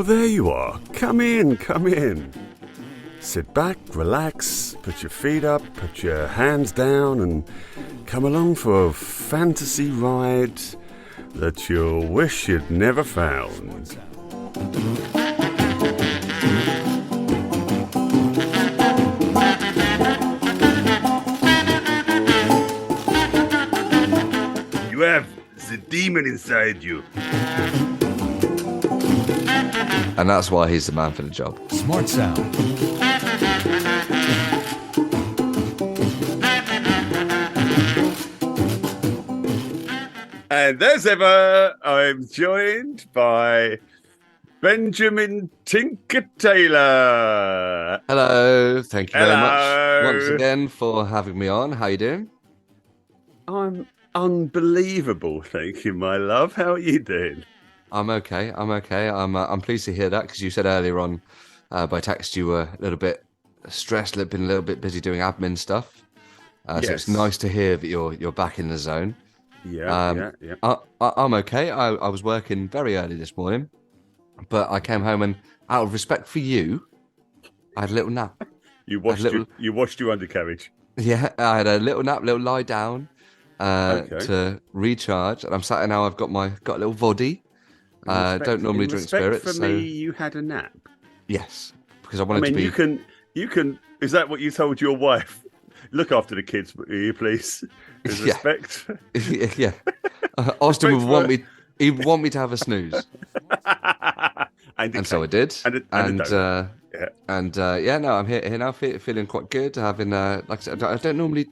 there you are. Come in, come in. Sit back, relax, put your feet up, put your hands down, and come along for a fantasy ride that you'll wish you'd never found. You have the demon inside you. And that's why he's the man for the job. Smart sound. And as ever, I'm joined by Benjamin Tinker Taylor. Hello, thank you very much once again for having me on. How you doing? I'm unbelievable, thank you, my love. How are you doing? I'm okay. I'm pleased to hear that because you said earlier on by text you were a little bit stressed, been a little bit busy doing admin stuff. Yes. So it's nice to hear that you're back in the zone. Yeah. I'm okay. I was working very early this morning, but I came home and out of respect for you, I had a little nap. You washed your undercarriage. Yeah, I had a little nap, little lie down to recharge, and I'm sat here now. I've got a little voddy. Don't normally drink spirits. For me, you had a nap. Yes, because I wanted to be. You can. Is that what you told your wife? Look after the kids, will you please? With respect. Yeah. Austen would want me. He'd want me to have a snooze. and so I did. No, I'm here now, feeling quite good. Having like I said, I normally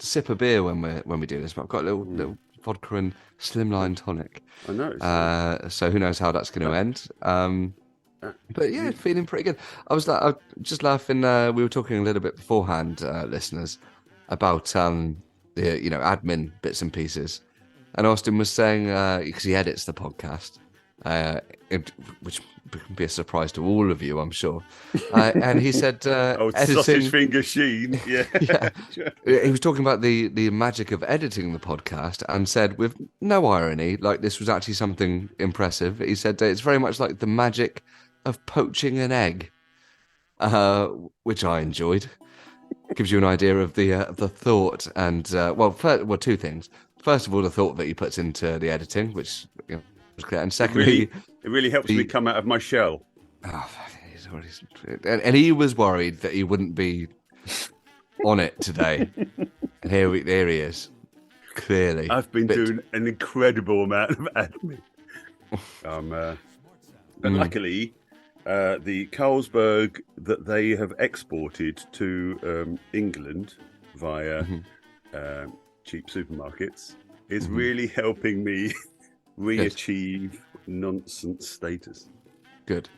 sip a beer when we do this, but I've got a little vodka and slimline tonic. I know. So who knows how that's going to end. But yeah, feeling pretty good. I was just laughing. We were talking a little bit beforehand, listeners, about the admin bits and pieces, and Austen was saying because he edits the podcast, which can be a surprise to all of you, I'm sure. And he said, editing, sausage finger Sheen. Yeah. He was talking about the magic of editing the podcast and said, with no irony, like this was actually something impressive. He said it's very much like the magic of poaching an egg, which I enjoyed. Gives you an idea of the thought and two things. First of all, the thought that he puts into the editing, which was clear, and secondly, it really helps me come out of my shell. And he was worried that he wouldn't be on it today, and here he is. Clearly, I've been doing an incredible amount of admin. But luckily, the Carlsberg that they have exported to England via cheap supermarkets is really helping me re-achieve nonsense status. Good.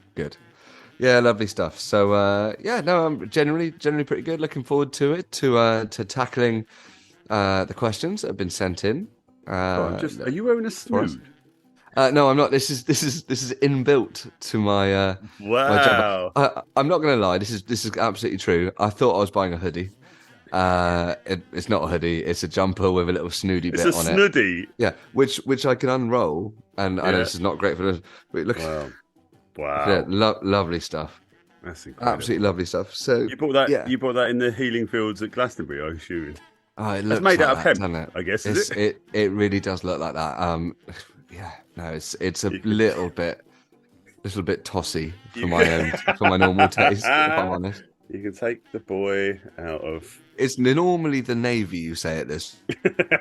Yeah, lovely stuff. So I'm generally pretty good. Looking forward to it, to tackling the questions that have been sent in. Are you wearing a snood? No, I'm not. This is inbuilt to my wow. My job. I'm not going to lie. This is absolutely true. I thought I was buying a hoodie. It's not a hoodie. It's a jumper with a little snooty bit on it. It's a snooty. Yeah, which I can unroll. And I know this is not great for this, but look. Wow. Lovely stuff. That's incredible. Absolutely lovely stuff. So you bought that. Yeah. You bought that in the Healing Fields at Glastonbury, I assume. Oh, it it's looks made like out of hemp, doesn't it? I guess. Is it? It really does look like that. Yeah. No, it's a little bit tossy for my normal taste. If I'm honest. You can take the boy out of. It's normally the navy you say at this.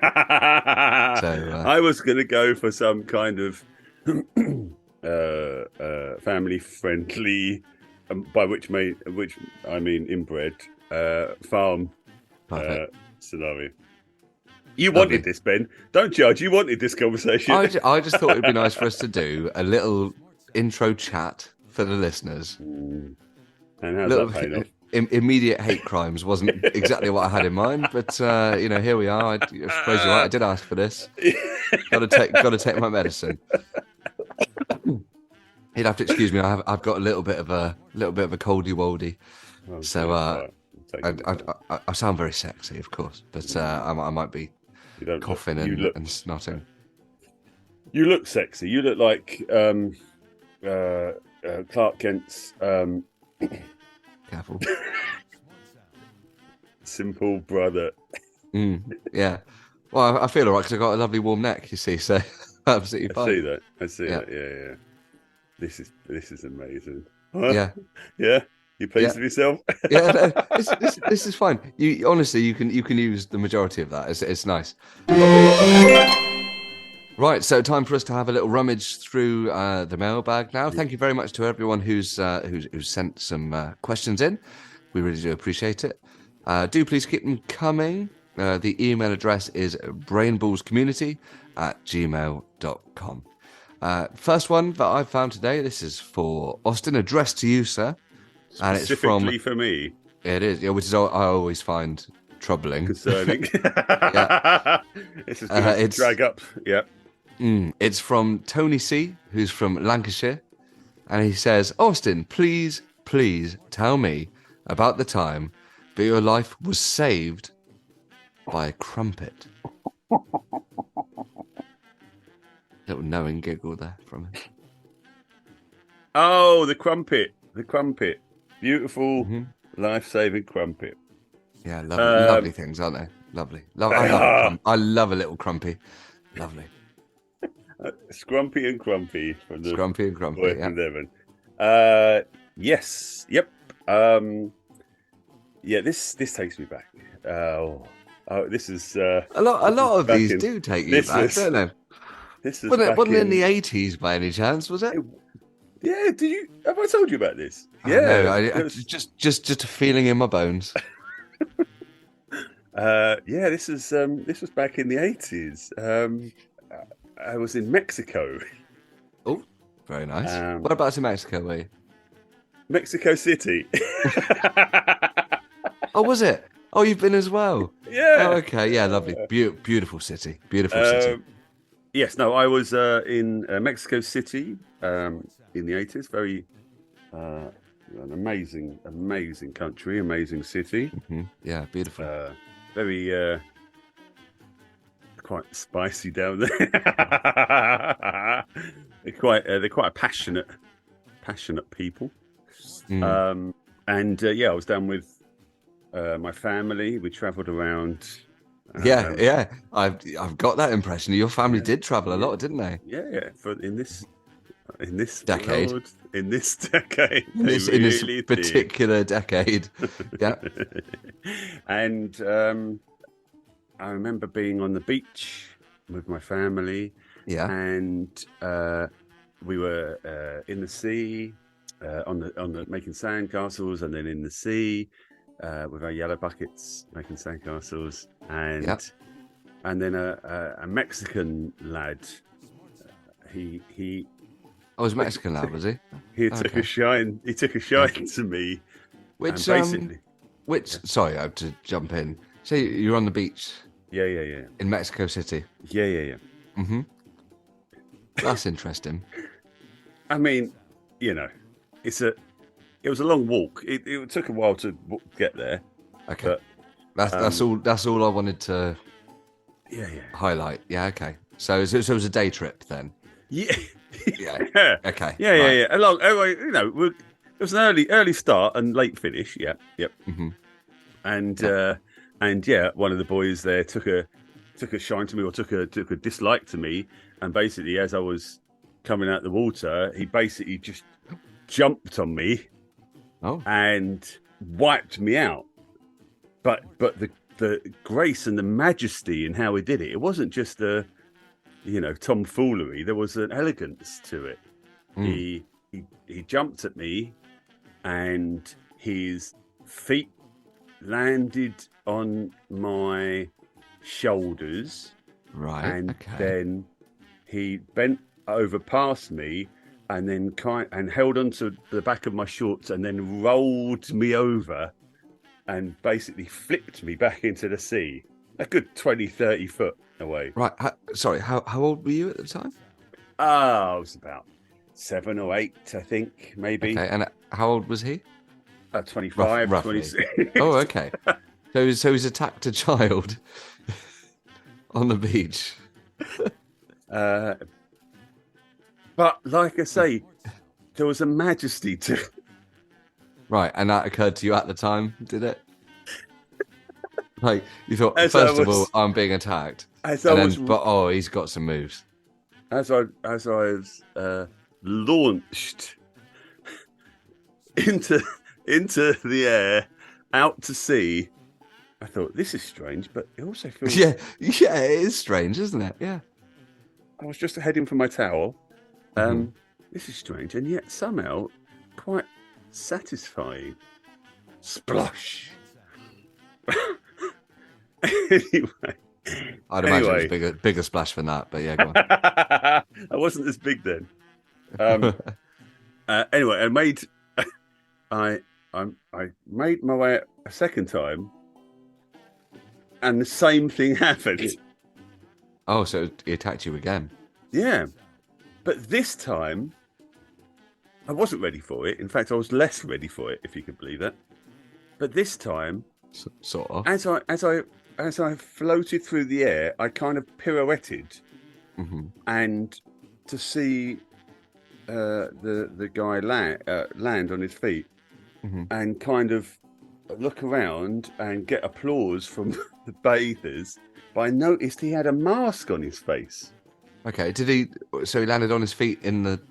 I was going to go for some kind of family-friendly, by which I mean inbred farm scenario. You wanted this, Ben. Don't judge. You wanted this conversation. I just thought it'd be nice for us to do a little intro chat for the listeners. And how's that paying off? Immediate hate crimes wasn't exactly what I had in mind, but here we are. I suppose you're right. I did ask for this. Got to take my medicine. You'd have to excuse me. I've got a little bit of a coldy woldy, so I sound very sexy, of course, but I might be coughing and snotting. You look sexy. You look like Clark Kent's Careful. simple brother. Yeah. Well, I feel all right because I've got a lovely warm neck, you see, so absolutely fine. I see that. Yeah. This is amazing. Huh? Yeah. Yeah. You pleased with yourself? Yeah, no, this is fine. You honestly, you can use the majority of that. It's nice. Right, so time for us to have a little rummage through the mailbag now. Thank you very much to everyone who's sent some questions in. We really do appreciate it. Do please keep them coming. The email address is brainballscommunity@gmail.com. First one that I found today. This is for Austen, addressed to you, sir. And it's Specifically for me. It is, yeah, which is I always find troubling. Concerning. Yeah. This is going to drag up. Yeah. It's from Tony C, who's from Lancashire. And he says, Austen, please tell me about the time that your life was saved by a crumpet. Little knowing giggle there from him. Oh, the crumpet. Beautiful, life-saving crumpet. Yeah, lovely things, aren't they? Lovely. I love a little crumpy. Lovely. Scrumpy and Crumpy from the Scrumpy and Crumpy, Boy yeah. from Devon. Yes. Yep. Yeah, this takes me back. This is a lot of these do take you back, don't they? This is wasn't in the 80s by any chance, was it? Yeah, have I told you about this? Yeah, no, just a feeling in my bones. This was back in the 80s. I was in Mexico. Oh, very nice. Whereabouts in Mexico were you? Mexico City. Oh, was it? Oh, you've been as well. Yeah. Oh, okay. Yeah, lovely. Beautiful city. Beautiful city. Yes. No, I was in Mexico City in the 80s. Very an amazing country, amazing city. Mm-hmm. Yeah, beautiful. Very quite spicy down there. They're quite passionate people. I was down with my family. We travelled around. Yeah. I've got that impression. Your family did travel a lot, didn't they? Yeah. In this decade. World, in this decade, in this particular decade. Yeah. And I remember being on the beach with my family. Yeah. And we were in the sea, on the making sandcastles, and then in the sea with our yellow buckets making sandcastles, and then a Mexican lad. He was a Mexican lad, was he? He took a shine. He took a shine to me. Which sorry, I have to jump in. So you're on the beach. Yeah. In Mexico City. Yeah. Mm-hmm. That's interesting. I mean, it was a long walk. It took a while to get there. Okay. But, that's all I wanted to highlight. Yeah, okay. So it was a day trip then. Yeah. Yeah. Okay. Yeah. Right. Yeah. It was an early start and late finish. Yeah. Yep. Mm-hmm. And one of the boys there took a shine to me, or took a dislike to me, and basically as I was coming out the water, he basically just jumped on me, and wiped me out. But the grace and the majesty in how he did it wasn't just a tomfoolery. There was an elegance to it. He jumped at me, and his feet landed on my shoulders, right? And then he bent over past me, and then held onto the back of my shorts, and then rolled me over, and basically flipped me back into the sea, a good 20-30 foot away. Right. How old were you at the time? I was about 7 or 8, I think, maybe. Okay. And how old was he? 25, roughly. 26. Oh, okay. So he's attacked a child on the beach. But like I say, there was a majesty to it. Right, and that occurred to you at the time, did it? Like, you thought, As first of all, I'm being attacked. But he's got some moves. As I was launched into the air, out to sea, I thought, this is strange, but it also feels... Yeah, it is strange, isn't it? Yeah. I was just heading for my towel. This is strange, and yet somehow quite satisfying. Splosh! Anyway. I'd imagine it was bigger splash than that, but yeah, go on. I wasn't as big then. Anyway, I made my way a second time, and the same thing happened. Oh, so he attacked you again? Yeah, but this time I wasn't ready for it. In fact, I was less ready for it, if you could believe that. But this time, sort of, as I floated through the air, I kind of pirouetted, and to see the guy land on his feet, and kind of look around and get applause from the bathers. But I noticed he had a mask on his face. Okay, did he? So he landed on his feet on the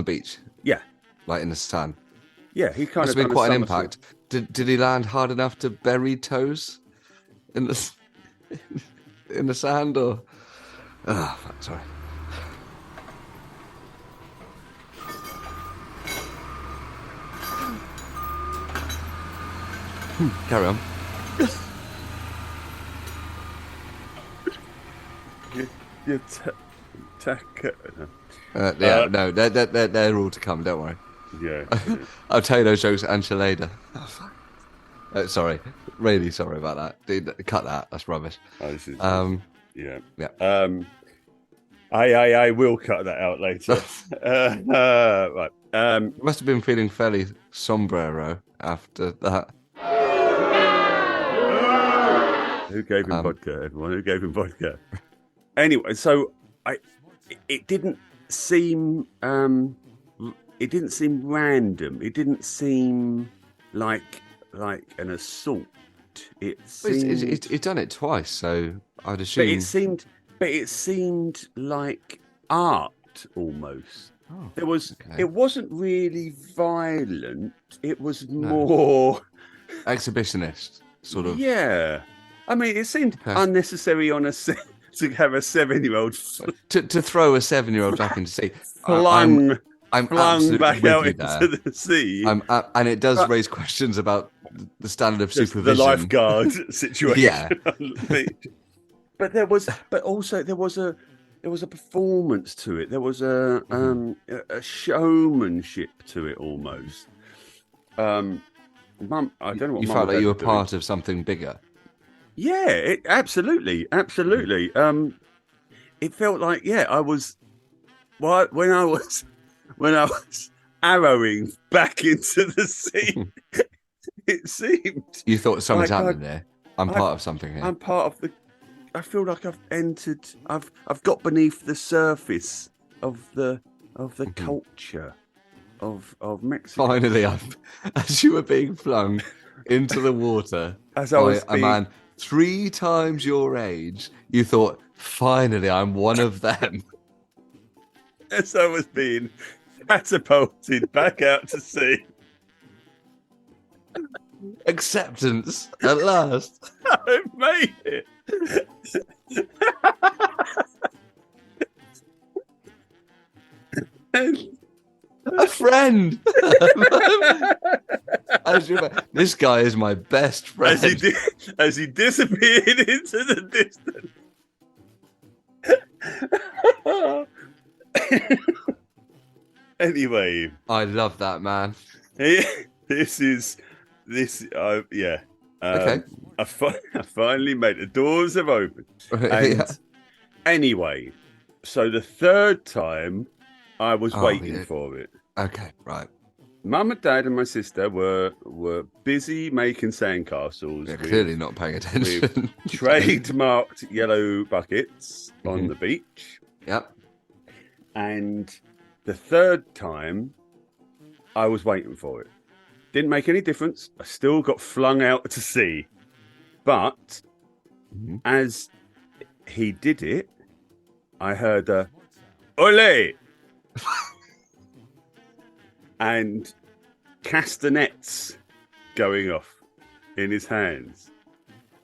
beach. Yeah, like in the sun. Yeah, he kind must of have been quite an impact. Did he land hard enough to bury toes in the sand or? Oh, fuck, sorry. Carry on. No, they're all to come. Don't worry. Yeah. I'll tell you those jokes later. Oh, fuck. Sorry, really sorry about that. Dude, cut that. That's rubbish. Oh, this is, yeah. I will cut that out later. Right. You must have been feeling fairly sombrero after that. Who gave him vodka? Everyone, who gave him vodka? Anyway, so it didn't seem random. It didn't seem like an assault. He's done it twice, so I'd assume. But it seemed like art almost. Oh, It wasn't really violent. It was more exhibitionist, sort of. Yeah, I mean, it seemed unnecessary on to have a 7-year-old to throw a 7-year-old back into sea. I'm flung back out into there. the sea. And it does raise questions about the standard of supervision. The lifeguard situation. Yeah. On the beach. But there was a performance to it. There was a showmanship to it almost. Mum, I don't know what you felt like you were part of something bigger. Yeah, absolutely. It felt like I was. Well, when I was arrowing back into the sea, it seemed you thought something's happening there. I'm part of something here. I'm part of the. I feel like I've entered. I've got beneath the surface of the culture of Mexico. Finally, as you were being flung into the water by a man 3 times your age, you thought, finally, I'm one of them. As I was being catapulted back out to sea. Acceptance, at last. I've made it. A friend. This guy is my best friend. As he disappeared into the distance. Anyway, I love that, man. Okay. I finally made the doors have opened. And anyway, so the third time I was waiting for it. Okay, right. Mum and Dad and my sister were busy making sandcastles. They're clearly not paying attention. With trademarked yellow buckets on the beach. Yep. And the third time, I was waiting for it. Didn't make any difference. I still got flung out to sea. But as he did it, I heard a ole and castanets going off in his hands.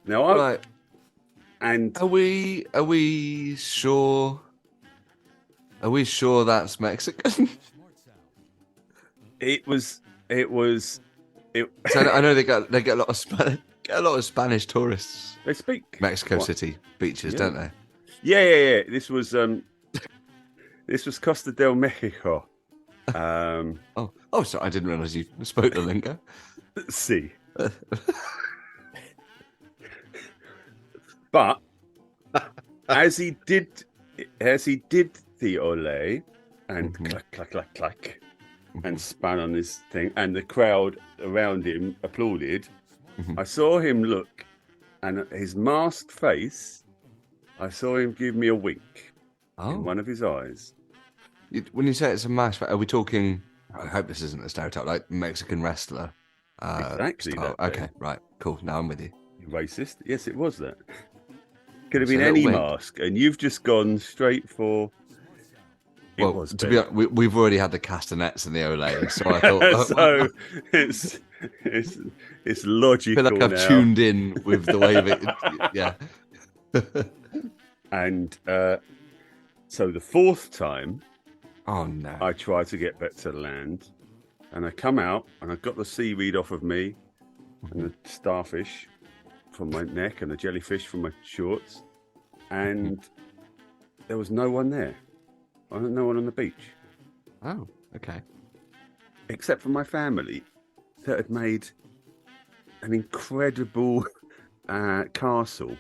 Now, Right. And Are we sure? Are we sure that's Mexican? it was. So I know they get a lot of Spanish tourists. They speak Mexico City beaches, don't they? Yeah. This was Costa del Mexico. Oh, sorry, I didn't realize you spoke the lingo. See. But as he did the ole and clack, clack, clack, clack, and spun on this thing, and the crowd around him applauded, I saw him look, and his masked face, I saw him give me a wink in one of his eyes. When you say it's a mask, are we talking, I hope this isn't a stereotype, like Mexican wrestler? Exactly that. Okay, right, cool, now I'm with you. Racist? Yes, it was that. Could have So been any wink. mask, and you've just gone straight for. Well, to be honest, we've already had the castanets and the ole, so I thought. So it's logical. I feel like I've now. tuned in with the way of it. Yeah. And so the fourth time, Oh no! I tried to get back to land, and I come out, and I got the seaweed off of me, and the starfish from my neck, and the jellyfish from my shorts, and there was no one there. No one on the beach. Oh, okay. Except for my family that had made an incredible castle,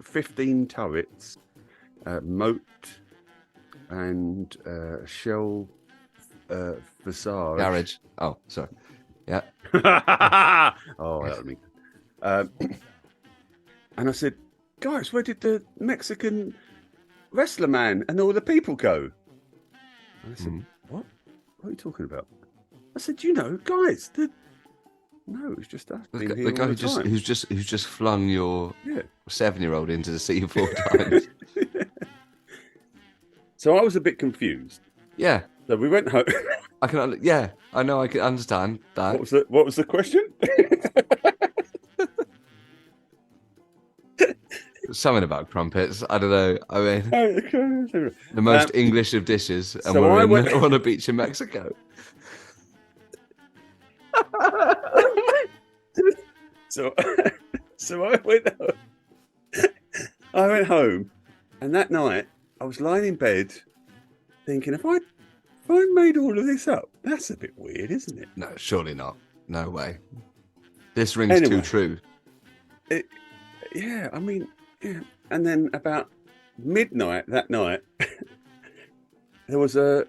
15 turrets, moat, and shell facade. Garage. Oh, sorry. Yeah. Oh, that would be. And I said, guys, where did the Mexican wrestler man and all the people go? And I said, what? What are you talking about? I said, guys, no, it's just us. The guy who's just flung your 7-year-old into the sea 4 times. So I was a bit confused. Yeah. So we went home. I know. I can understand that. What was the question? Something about crumpets. I don't know. I mean, the most English of dishes, and so we're on a beach in Mexico. So I went home, and that night I was lying in bed thinking, if I made all of this up, that's a bit weird, isn't it? No, surely not. No way. This rings too true. Yeah. And then about midnight that night, I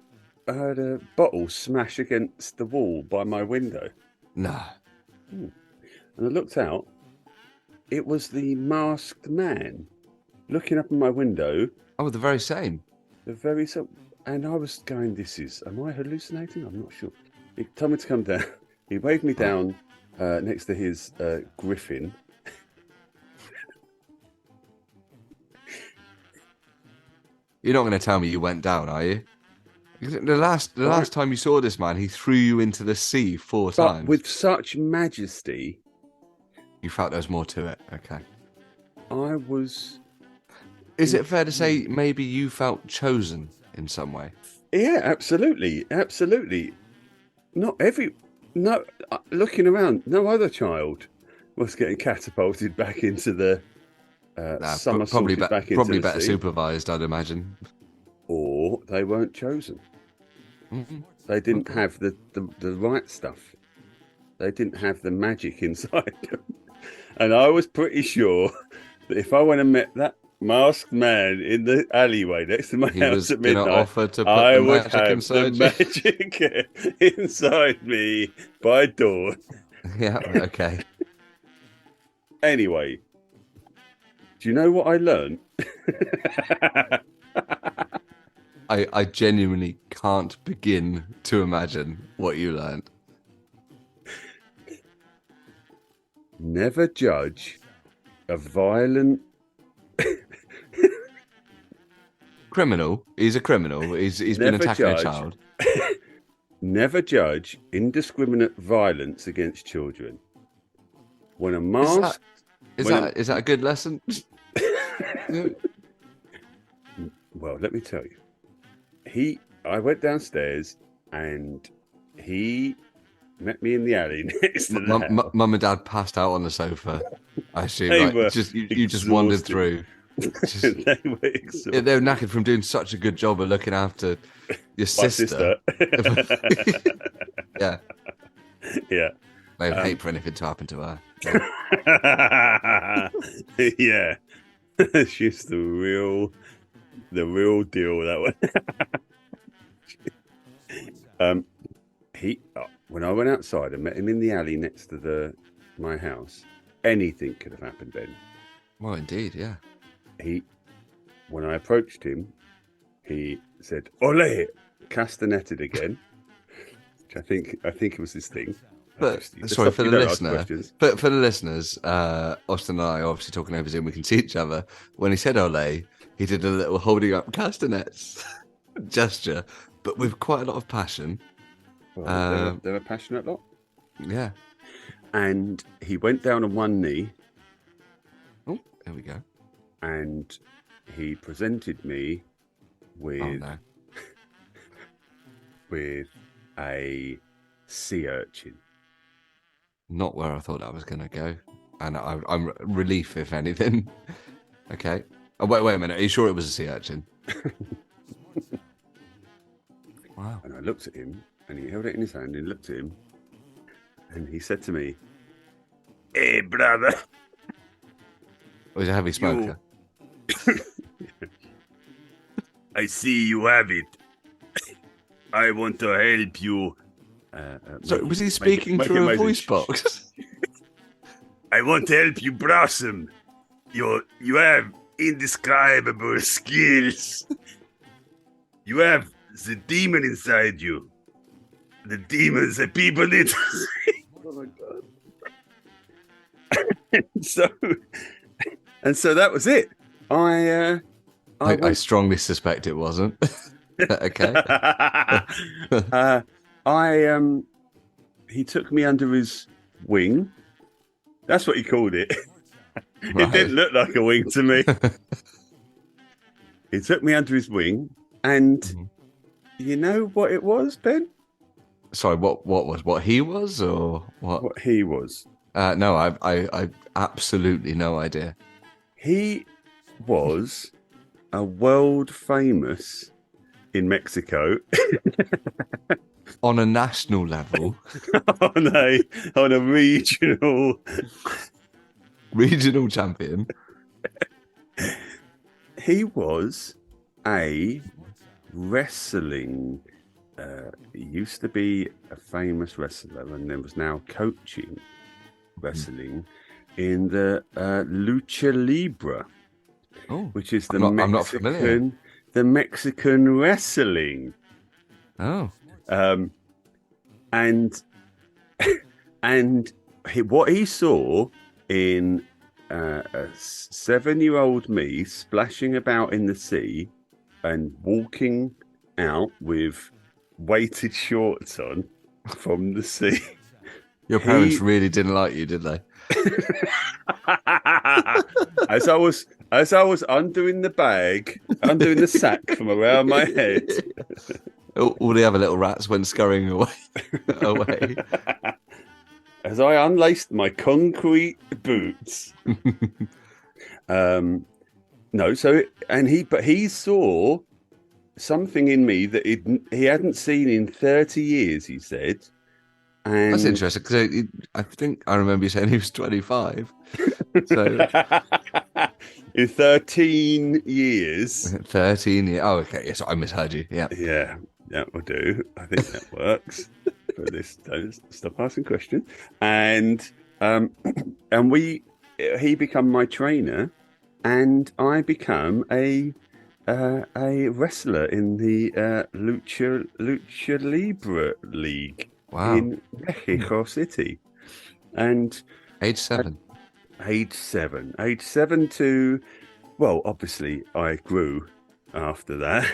heard a bottle smash against the wall by my window. No. And I looked out. It was the masked man looking up in my window. Oh, the very same. And I was going, am I hallucinating? I'm not sure. He told me to come down. He waved me down next to his griffin. You're not going to tell me you went down, are you? The last time you saw this man, he threw you into the sea 4 times. With such majesty. You felt there was more to it. Okay. I was. Is it fair to say maybe you felt chosen in some way? Yeah, absolutely. Looking around, no other child was getting catapulted back into the probably better sea. Supervised, I'd imagine. Or they weren't chosen. Mm-hmm. They didn't have the right stuff. They didn't have the magic inside them. And I was pretty sure that if I went and met that masked man in the alleyway next to my house at midnight, I would have the magic inside me by dawn. Yeah, okay. Anyway, do you know what I learned? I genuinely can't begin to imagine what you learned. Never judge a violent Criminal. He's a criminal. He's been Never attacking a judge. child. Never judge indiscriminate violence against children. When a mask... Is that a good lesson? Well, let me tell you. I went downstairs and he met me in the alley next to the house. Mum and Dad passed out on the sofa. I assume you just exhausted. wandered through. They were exhausted. They were knackered from doing such a good job of looking after your sister. Yeah. Yeah. They would hate for anything to happen to her. Yeah. She's the real deal, that one. When I went outside and met him in the alley next to my house, anything could have happened then. Well, indeed, yeah. When I approached him, he said, "Ole!" castanetted again. Which I think it was his thing. But sorry for the listener. But for the listeners, Austen and I are obviously talking over Zoom. We can see each other. When he said "Ole," he did a little holding up castanets gesture, but with quite a lot of passion. Well, they're a passionate lot. Yeah. And he went down on one knee. Oh, there we go. And he presented me with with a sea urchin. Not where I thought that was going to go, and I'm relief if anything. Okay. Oh, wait a minute. Are you sure it was a sea urchin? Wow. And I looked at him, and he held it in his hand, and looked at him, and he said to me, "Hey, brother." Was he a heavy smoker? I see you have it. I want to help you. So was he speaking through a voice box? I want to help you blossom. You have indescribable skills. You have the demon inside you. The demons that people need to see. Oh my God. And so that was it. I strongly suspect it wasn't. Okay. He took me under his wing. That's what he called it. Right. It didn't look like a wing to me. He took me under his wing, and you know what it was, Ben? Sorry, what he was, or what? What he was? No, I absolutely no idea. He was a world famous in Mexico. On a national level. on a regional champion. He was a wrestling. He used to be a famous wrestler, and then was now coaching wrestling in the lucha libre, which is I'm not familiar. The Mexican wrestling. Oh. And what he saw in a 7-year-old me splashing about in the sea and walking out with weighted shorts on from the sea. Your parents really didn't like you, did they? As I was undoing the sack from around my head. All the other little rats went scurrying away. As I unlaced my concrete boots. He saw something in me that he hadn't seen in 30 years, he said. And that's interesting, because I think I remember you saying he was 25. So in 13 years. 13 years. Oh, okay. Yes, I misheard you. Yeah. Yeah, that will do. I think that works. For this, don't stop asking questions. And he become my trainer, and I become a a wrestler in the Lucha Libre League in Mexico City. And age 7. Age 7 to, well, obviously I grew after that.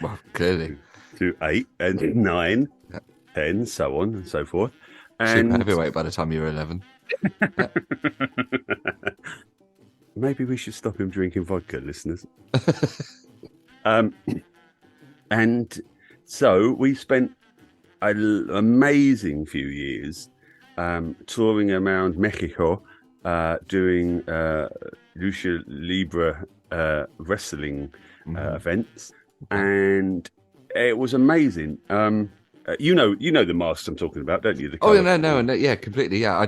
Well, clearly. To 8 and 9, 10, so on and so forth. And super heavyweight by the time you were 11. Maybe we should stop him drinking vodka, listeners. And so we spent an amazing few years touring around Mexico, doing Lucha Libre wrestling events, and it was amazing. You know the masks I'm talking about, don't you? No, yeah, completely, yeah.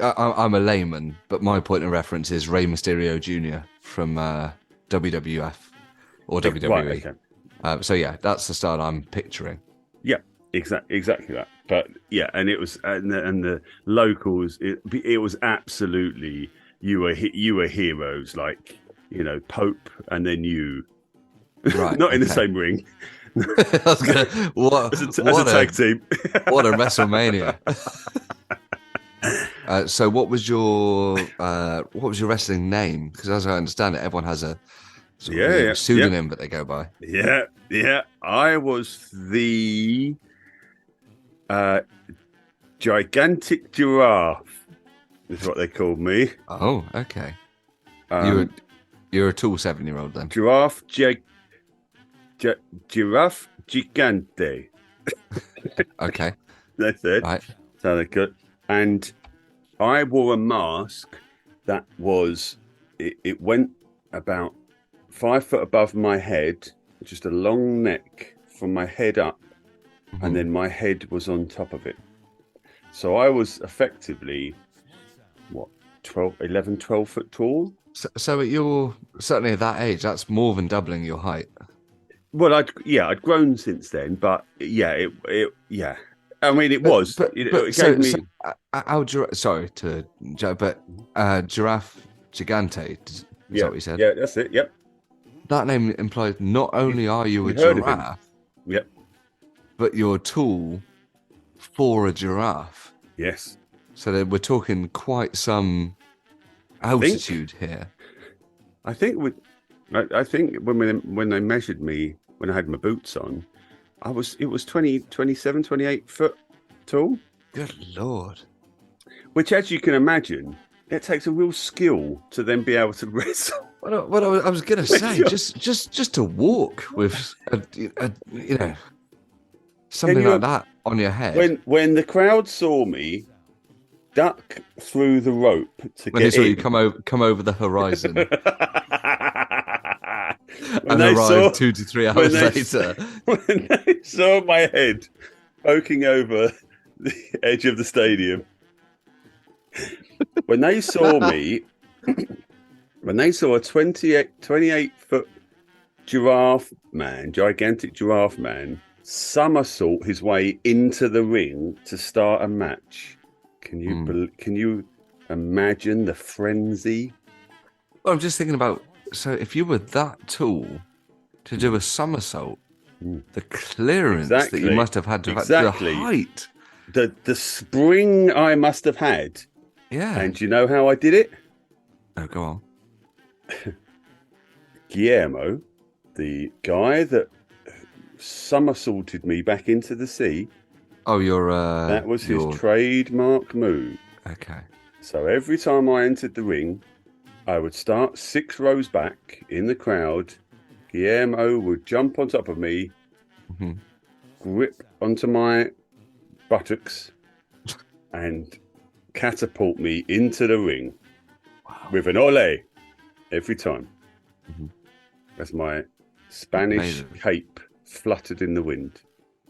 I'm a layman, but my point of reference is Rey Mysterio Jr. from WWF or WWE. Right, okay. So yeah, that's the style I'm picturing. Yeah, exactly that. But yeah, and it was and the locals. It was absolutely you were heroes, like Pope, and then you, right? Not in the same ring. I was gonna, as a tag team. What a WrestleMania! So, what was your wrestling name? Because as I understand it, everyone has a pseudonym that they go by. Yeah. I was the gigantic giraffe. Is what they called me. Oh, okay. You're a tall 7-year-old then. Giraffe gigante. Okay. That's it. Right. Sounded good. And I wore a mask that was, it went about 5 foot above my head, just a long neck from my head up, and then my head was on top of it. So I was effectively, 12 foot tall? So at certainly at that age, that's more than doubling your height. Well, I'd grown since then, but yeah, yeah. I mean, it was. Giraffe Gigante. Is that what you said? Yeah, that's it. Yep. That name implies not only are you a giraffe, yep, but you're tall for a giraffe. Yes. So we're talking quite some altitude here. I think when they measured me, when I had my boots on, it was 27, 28 foot tall. Good Lord. Which, as you can imagine, it takes a real skill to then be able to wrestle. What I was going to say, just to walk with something like that on your head. When the crowd saw me duck through the rope when they saw you come over the horizon and arrive 2 to 3 hours later, when they saw my head poking over the edge of the stadium, when they saw me, when they saw a 28 foot gigantic giraffe man somersault his way into the ring to start a match. Can you imagine the frenzy? Well, I'm just thinking about, so if you were that tall to do a somersault, the clearance that you must have had to have, the height, the spring I must have had. Yeah. And you know how I did it? Oh, go on. Guillermo, the guy that somersaulted me back into the sea. Oh, that was his trademark move. Okay. So every time I entered the ring, I would start 6 rows back in the crowd. Guillermo would jump on top of me, grip onto my buttocks, and catapult me into the ring with an ole every time. As my Spanish cape fluttered in the wind.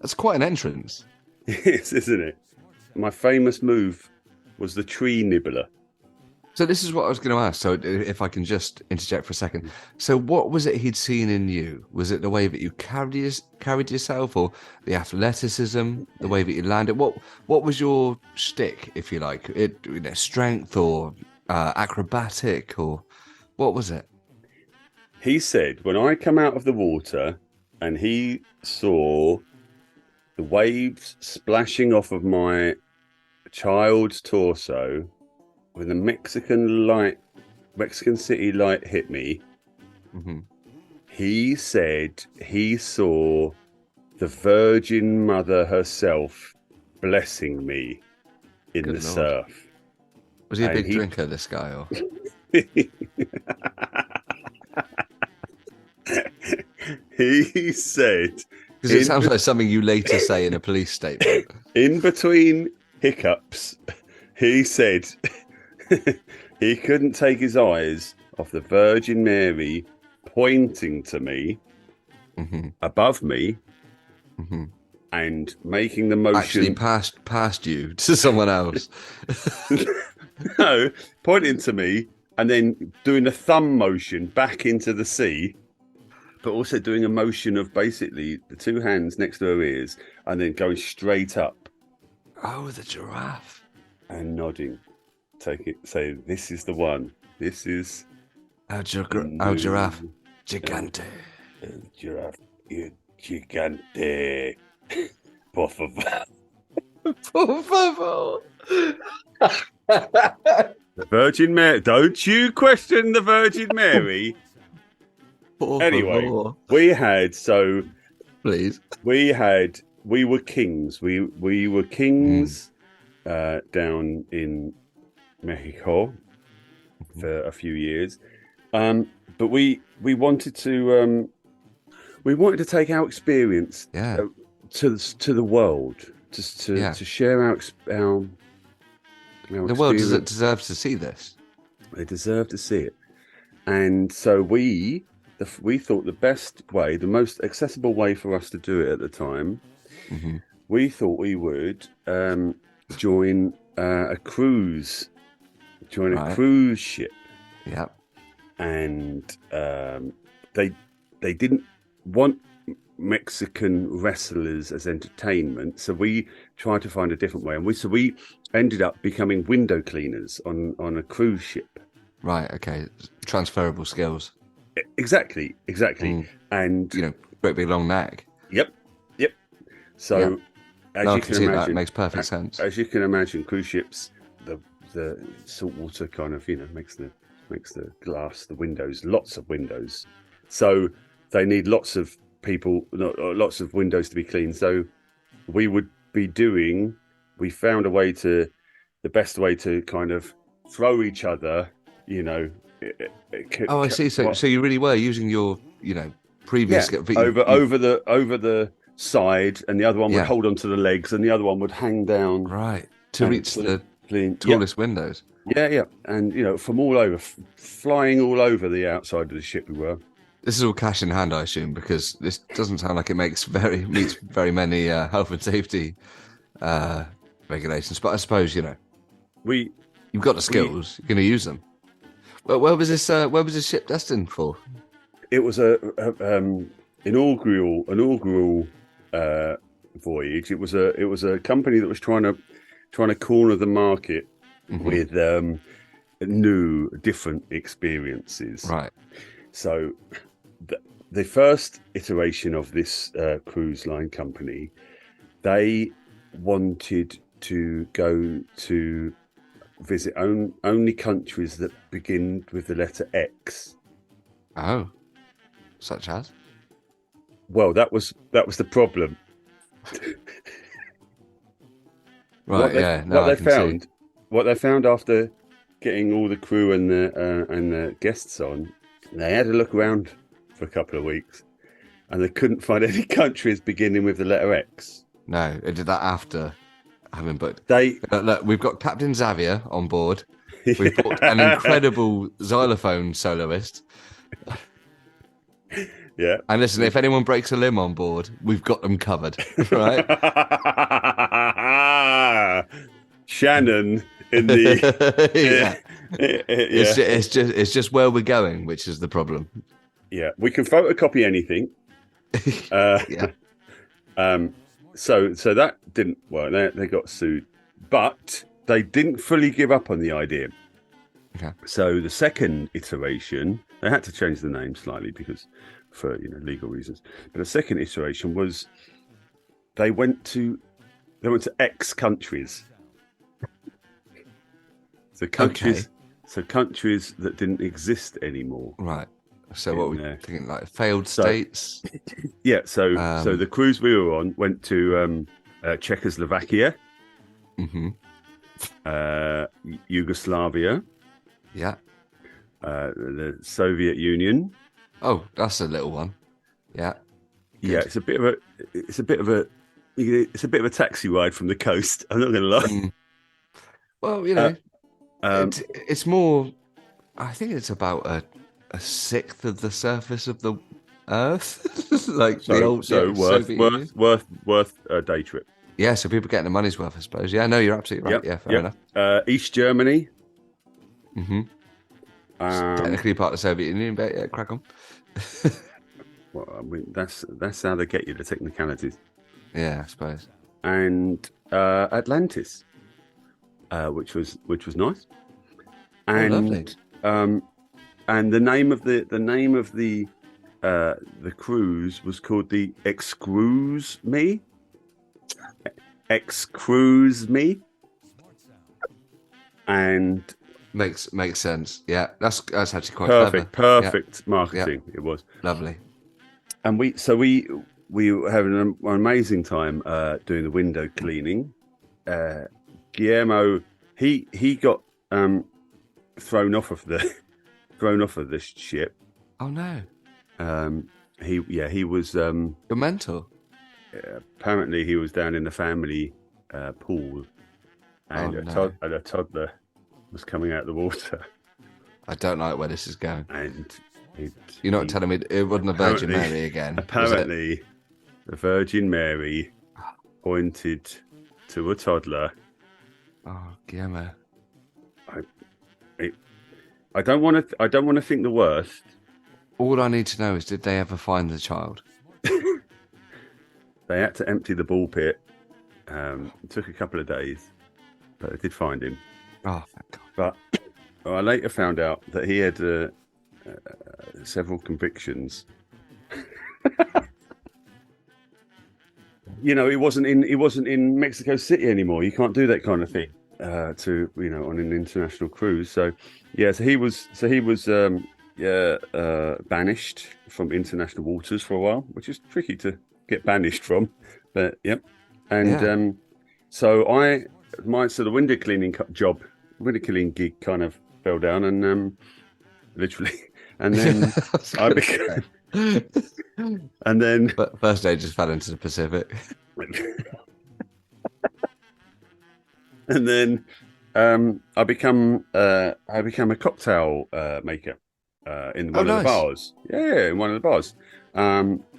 That's quite an entrance. Yes, isn't it? My famous move was the tree nibbler. So this is what I was going to ask. So if I can just interject for a second. So what was it he'd seen in you? Was it the way that you carried yourself, or the athleticism, the way that you landed? What was your shtick, if you like? Strength or acrobatic, or what was it? He said, when I come out of the water and he saw the waves splashing off of my child's torso when the Mexican City light hit me, Mm-hmm. he said he saw the Virgin Mother herself blessing me in Good the Lord. surf. Was he a And big drinker, this guy? Or? He said, Because it sounds like something you later say in a police statement. in between hiccups, he said he couldn't take his eyes off the Virgin Mary pointing to me, Mm-hmm. above me, Mm-hmm. and making the motion. Actually past you to someone else. No, pointing to me and then doing a thumb motion back into the sea, but also doing a motion of basically the two hands next to her ears and then going straight up Oh, the giraffe. and nodding. Take it. Say, this is the one. This is Our giraffe. Gigante. giraffe. Gigante. Por favor. Por favor. The Virgin Mary. Don't you question the Virgin Mary. Por Anyway, favor. we had Please. we were kings. We were kings down in Mexico for a few years, but we wanted to take our experience to the world, just to share our The world deserves to see this. They deserve to see it, and so we thought the best way, the most accessible way for us to do it at the time, we thought we would join a cruise ship. Yeah. And they didn't want Mexican wrestlers as entertainment, so we tried to find a different way, and we ended up becoming window cleaners on a cruise ship. Right. Okay. Transferable skills. Exactly. And great big long neck. Yep. So as you can imagine, that makes perfect sense. As you can imagine, cruise ships, the salt water kind of makes the glass, the windows, lots of windows. So they need lots of people, lots of windows to be cleaned. So we found the best way to kind of throw each other, I see. So you really were using your, previous over the side, and the other one would hold onto the legs, and the other one would hang down to reach the tallest windows. Yeah, and from all over, flying all over the outside of the ship we were. This is all cash in hand, I assume, because this doesn't sound like it meets very many health and safety regulations. But I suppose you've got the skills. You're going to use them. Well, where was this ship destined for? It was a inaugural voyage. It was a company that was trying to corner the market with new, different experiences. Right. So the first iteration of this cruise line company, they wanted to go to visit only countries that begin with the letter X. Oh, such as? Well, that was the problem. Right. What they found after getting all the crew and the guests on, they had a look around for a couple of weeks, and they couldn't find any countries beginning with the letter X. No, it did that after having booked. Look, we've got Captain Xavier on board. We've booked an incredible xylophone soloist. Yeah. And listen, if anyone breaks a limb on board, we've got them covered, right? Shannon in the It's just where we're going, which is the problem. Yeah, we can photocopy anything. So that didn't work. They got sued, but they didn't fully give up on the idea. Okay. So the second iteration, they had to change the name slightly because for legal reasons. But the second iteration was they went to X countries. So countries that didn't exist anymore. Right. So what we thinking, like failed states? Yeah. So the cruise we were on went to Czechoslovakia, Yugoslavia, yeah, the Soviet Union. Oh, that's a little one. Yeah. Good. Yeah, it's a bit of a taxi ride from the coast. I'm not going to lie. Well, it's more. I think it's about a sixth of the surface of the Earth, like worth a day trip. Yeah, so people getting the money's worth, I suppose. Yeah, no, you're absolutely right. Yeah, fair enough. East Germany. Technically part of the Soviet Union, but yeah, crack on. Well, I mean, that's how they get you, the technicalities. Yeah, I suppose. And Atlantis, which was nice. And lovely. And the name of the cruise was called the Excruise Me. Excruise Me. And makes sense. Yeah, that's actually quite perfect marketing. Yeah. It was lovely. And we were having an amazing time doing the window cleaning. Guillermo, he got thrown off of the ship. Oh no. He was You're mental. Apparently he was down in the family pool, and a toddler was coming out of the water. I don't like where this is going. And you're not telling me it wasn't a Virgin Mary again? Apparently, the Virgin Mary pointed to a toddler. Oh, Guillermo. I don't want to think the worst. All I need to know is, did they ever find the child? They had to empty the ball pit. It took a couple of days, but they did find him. Oh, thank God. But I later found out that he had several convictions. He wasn't in Mexico City anymore. You can't do that kind of thing on an international cruise. So he was banished from international waters for a while, which is tricky to get banished from. But yep. And so the window cleaning gig kind of fell down, and literally, and then I became. And then first day just fell into the Pacific. And then I became a cocktail maker in one of the bars. Yeah, in one of the bars.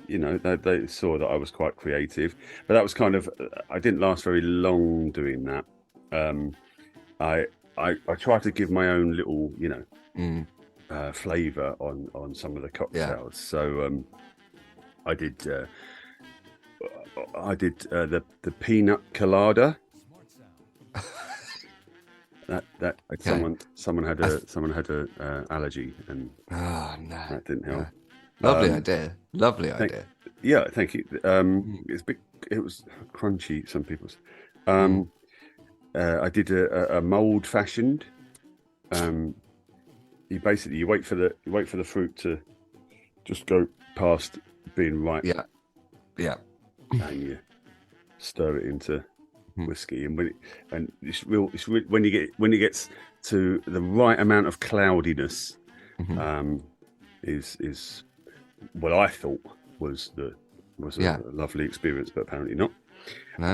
They saw that I was quite creative, but that was kind of, I didn't last very long doing that. I tried to give my own little, flavor on some of the cocktails. Yeah. So I did the peanut colada. That okay. someone had a allergy, and that didn't help. Lovely idea. Lovely idea. Yeah, thank you. It's big. It was crunchy. Some people's. I did a mold fashioned. You wait for the fruit to just go past being ripe. Yeah. Yeah. And you stir it into whiskey, and when it gets to the right amount of cloudiness, is what I thought was a lovely experience, but apparently not. No.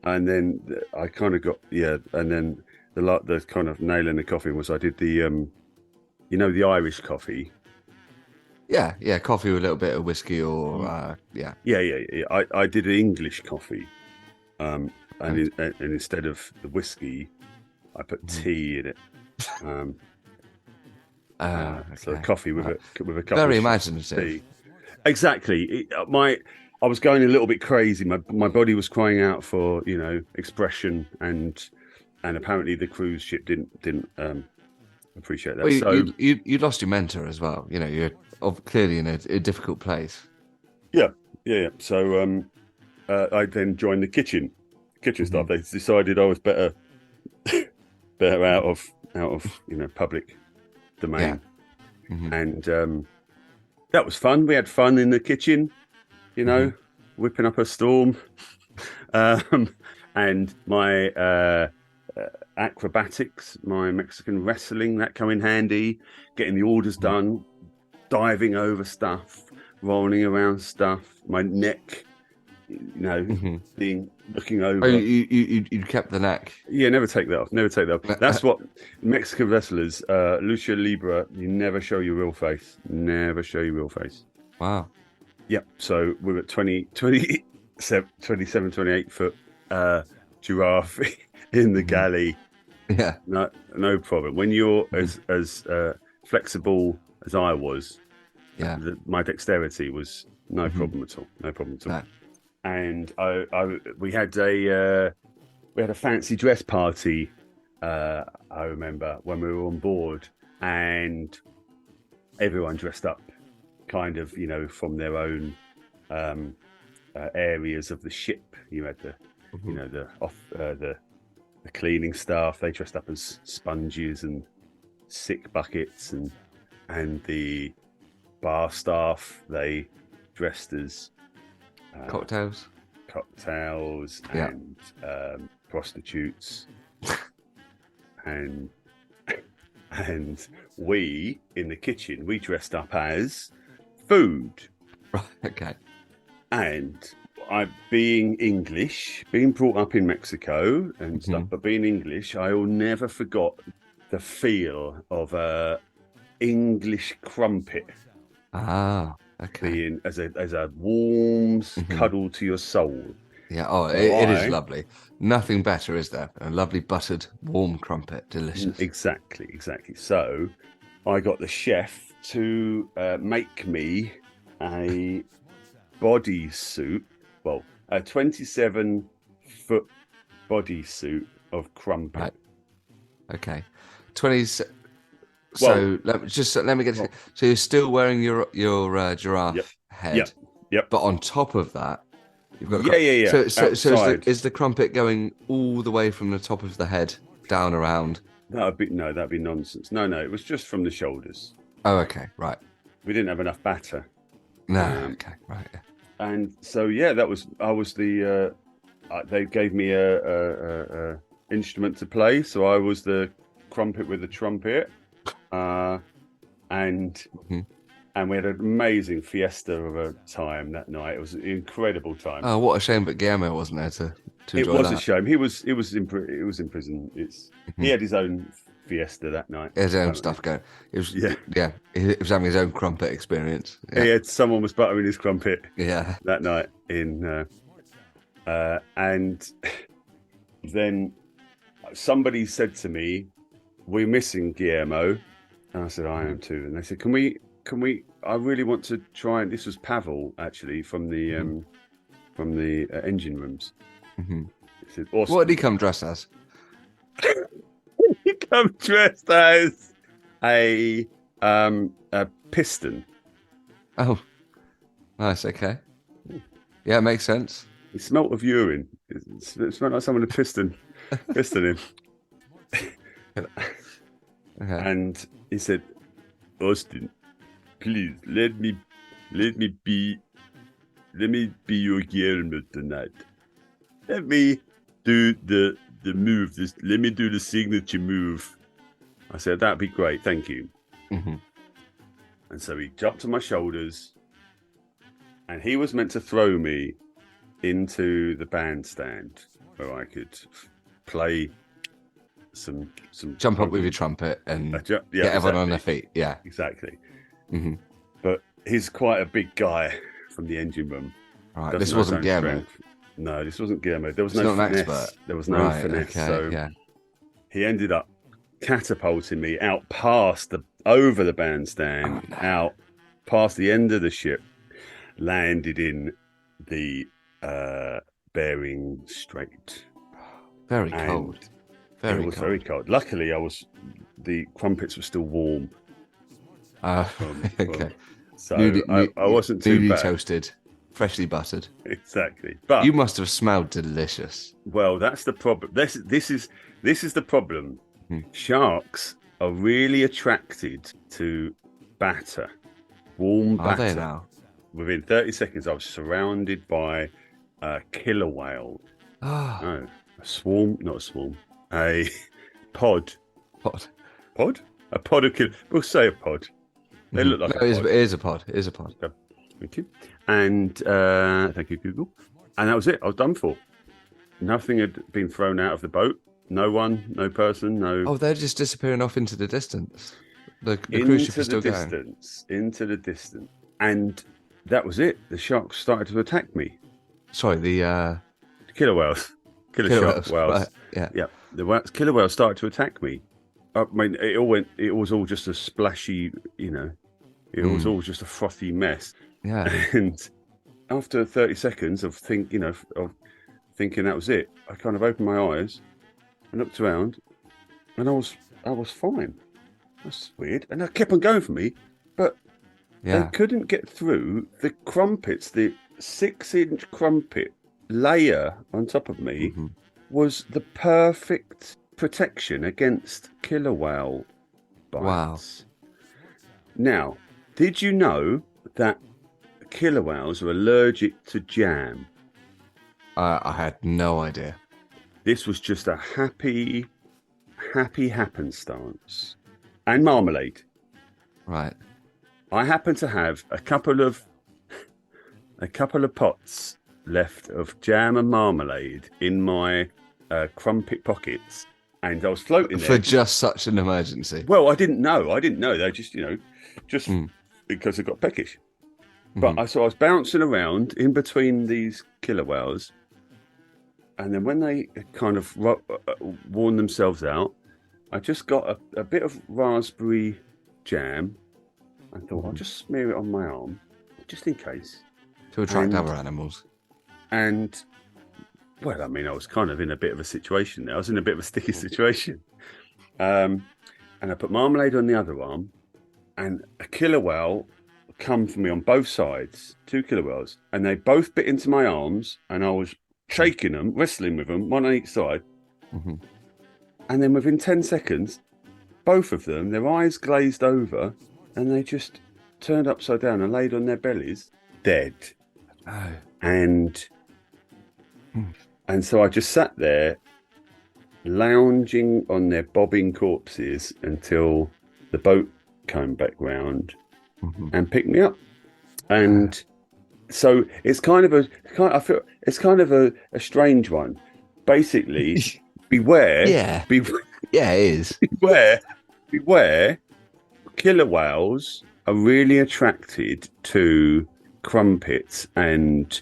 And then I kind of got and then the kind of nail in the coffin was I did the the Irish coffee. Yeah, coffee with a little bit of whiskey or I did an English coffee, and instead of the whiskey, I put tea in it. So coffee with a cup very of imaginative. Tea. Exactly. I was going a little bit crazy. My body was crying out for expression, and apparently the cruise ship didn't appreciate that. Well, So you lost your mentor as well. You know, you're clearly in a difficult place. yeah. So I then joined the kitchen staff. They decided I was better out of public domain, and that was fun. We had fun in the kitchen, whipping up a storm, and my acrobatics, my Mexican wrestling, that come in handy. Getting the orders done, diving over stuff, rolling around stuff. My neck, looking over. Oh, you kept the neck. Yeah, never take that off. That's what Mexican wrestlers, lucha libre. You never show your real face. Wow. Yep. So we're at 27, 28 foot giraffe in the galley. Yeah. No problem. When you're as flexible as I was, my dexterity was no problem at all. No. And we had a fancy dress party. I remember when we were on board, and everyone dressed up, kind of, from their own areas of the ship. You had the cleaning staff. They dressed up as sponges and sick buckets, and the bar staff, they dressed as cocktails and prostitutes, and we in the kitchen, we dressed up as food. Right. Okay. And being English, being brought up in Mexico and stuff, but being English, I will never forgot the feel of a English crumpet. Ah, okay. Being as a warm cuddle to your soul. Yeah. Oh, it is lovely. Nothing better, is there? A lovely buttered, warm crumpet, delicious. Exactly. So, I got the chef to make me a bodysuit. Well, a 27-foot bodysuit of crumpet. Right. Okay. 20. So let me get. So you're still wearing your giraffe head. Yep. But on top of that, you've got. Yeah. So is the crumpet going all the way from the top of the head down around? That'd be nonsense. No, it was just from the shoulders. Oh, okay, right. We didn't have enough batter. No, okay, right. Yeah. And so I was the. They gave me a instrument to play, so I was the crumpet with the trumpet. And we had an amazing fiesta of a time that night. It was an incredible time. Oh, what a shame! But Guillermo wasn't there to enjoy that. It was a shame. He was in prison. He had his own fiesta that night. His own stuff going. It was He was having his own crumpet experience. Yeah. He had someone was buttering his crumpet. Yeah. That night and then somebody said to me, "We're missing Guillermo." And I said, "I am too." And they said, Can we, I really want to try." And this was Pavel, actually, from the engine rooms. He said, "Awesome." What did he come dressed as? He come dressed as a piston. Oh, nice. Okay. Yeah, it makes sense. He smelt of urine. It smelled like someone had piston him. Okay. And he said, "Austen, please let me be your Guillermo tonight. Let me do the move. Let me do the signature move." I said, "That'd be great, thank you." And so he jumped on my shoulders, and he was meant to throw me into the bandstand where I could play some jump up with your trumpet and get everyone on their feet. Yeah, exactly. But he's quite a big guy from the engine room. Right, this wasn't Guillermo. No, this wasn't Guillermo. There was no finesse. Expert. There was no finesse. Okay, so he ended up catapulting me out over the bandstand, out past the end of the ship, landed in the Bering Strait. Very cold. Very cold. Luckily, I was the crumpets were still warm. Okay. So I wasn't too newly bad. toasted, freshly buttered. Exactly. But You must have smelled delicious. well, that's the problem. This is the problem. Sharks are really attracted to batter, warm Are batter. they now? Within 30 seconds, I was surrounded by a killer whale. Ah, No, a swarm, not a swarm, a pod. pod. Pod? A pod of killer. We'll say a pod. They look like No, a pod. it is a pod. It is a pod. Okay. Thank you. And thank you, Google. And that was it. I was done for. Nothing had been thrown out of the boat. No one, no person, no. Oh, they're just disappearing off into the distance. The cruise ship is still going. Into the distance. And that was it. The sharks started to attack me. Sorry, the Killer whales. Killer shark whales. Right, yeah. Yeah. The killer whales started to attack me. I mean, it was all just a splashy, it was all just a frothy mess. Yeah. And after 30 seconds of thinking that was it, I kind of opened my eyes and looked around, and I was fine. That's weird. And they kept on going for me, but they couldn't get through the crumpets. The 6-inch crumpet layer on top of me was the perfect protection against killer whale bites. Wow. Now, did you know that killer whales are allergic to jam? I had no idea. This was just a happy happenstance. And marmalade. Right. I happen to have a couple of pots left of jam and marmalade in my crumpet pockets, and I was floating there for just such an emergency. Well, I didn't know. They just because I got peckish. But so I was bouncing around in between these killer whales, and then when they kind of worn themselves out, I just got a bit of raspberry jam and thought I'll just smear it on my arm just in case. To attract other animals. And, well, I mean, I was kind of in a bit of a situation there. I was in a bit of a sticky situation. And I put marmalade on the other arm, and a killer whale come for me on both sides, 2 killer whales, and they both bit into my arms, and I was shaking them, wrestling with them, one on each side. And then within 10 seconds, both of them, their eyes glazed over, and they just turned upside down and laid on their bellies, dead. Oh. And so I just sat there, lounging on their bobbing corpses until the boat came back round and picked me up. And so it's kind of a strange one. Basically, beware. Yeah. Yeah, it is. Beware. Killer whales are really attracted to crumpets and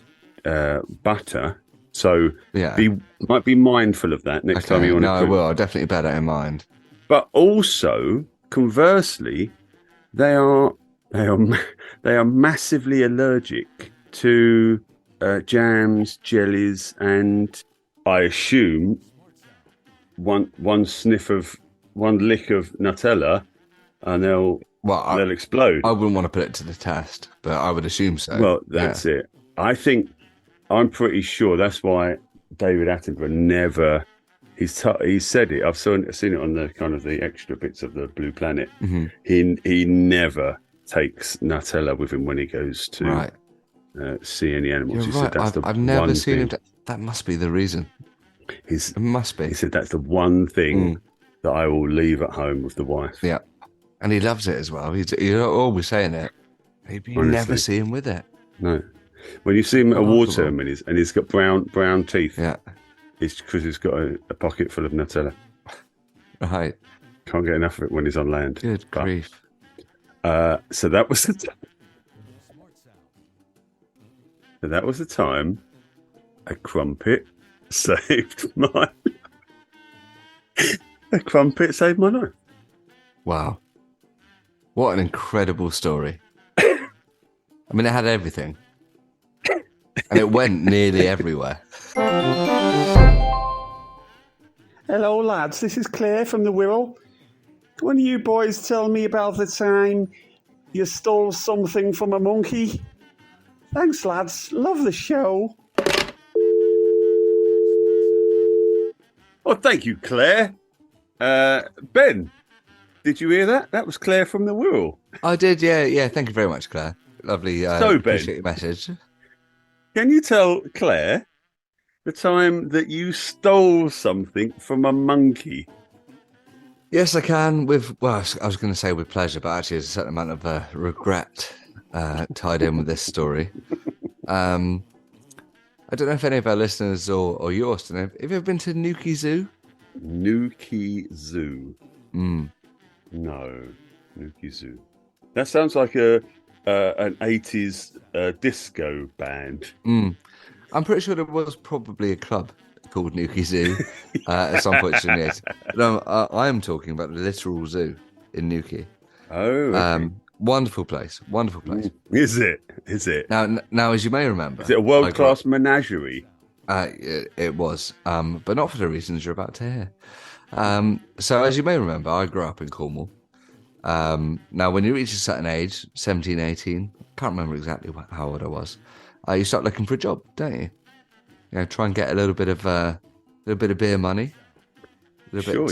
butter. So might be mindful of that next time you want to. No, I will. I'll definitely bear that in mind. But also, conversely, they are massively allergic to jams, jellies, and I assume one lick of Nutella, and they'll explode. I wouldn't want to put it to the test, but I would assume so. Well, that's it. I'm pretty sure that's why David Attenborough never. He's said it. I've seen it on the kind of the extra bits of the Blue Planet. He never takes Nutella with him when he goes to see any animals. You're right. I've never seen him. That must be the reason. It must be. He said that's the one thing that I will leave at home with the wife. Yeah, and he loves it as well. He's always saying it. You never see him with it. No. When you see him at a war tournament and he's got brown teeth, it's because he's got a pocket full of Nutella. Right. Can't get enough of it when he's on land. Good grief. So that was the time a crumpet saved my life. Wow. What an incredible story. I mean, it had everything. And it went nearly everywhere. Hello, lads. This is Claire from the Wirral. One of you boys tell me about the time you stole something from a monkey? Thanks, lads. Love the show. Oh, thank you, Claire. Ben, did you hear that? That was Claire from the Wirral. I did, yeah. Thank you very much, Claire. Lovely. So, Ben, appreciate your message. Can you tell Claire the time that you stole something from a monkey? Yes, I can. I was going to say with pleasure, but actually, there's a certain amount of regret tied in with this story. I don't know if any of our listeners or you, Austen, have you ever been to Newquay Zoo? Newquay Zoo. No, Newquay Zoo. That sounds like an 80s disco band. I'm pretty sure there was probably a club called Newquay Zoo at some point in the 80s. No, I am talking about the literal zoo in Newquay. Oh, okay. Wonderful place. Is it? Now, as you may remember, is it a world-class menagerie? It was, but not for the reasons you're about to hear. So, as you may remember, I grew up in Cornwall. Now, when you reach a certain age, 17, 18, can't remember exactly how old I was, you start looking for a job, don't you? You know, try and get a little bit of beer money. You go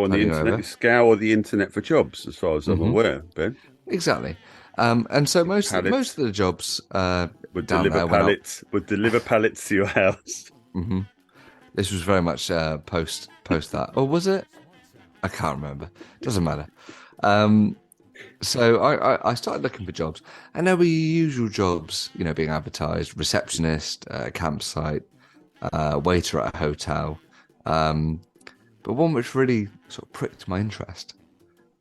on the internet, you scour the internet for jobs, as far as I'm aware, Ben. Exactly. And so most of the jobs would deliver pallets to your house. Mm-hmm. This was very much post that. Or was it? I can't remember. Doesn't matter. So I started looking for jobs, and there were usual jobs, you know, being advertised: receptionist, campsite, waiter at a hotel. But one which really sort of pricked my interest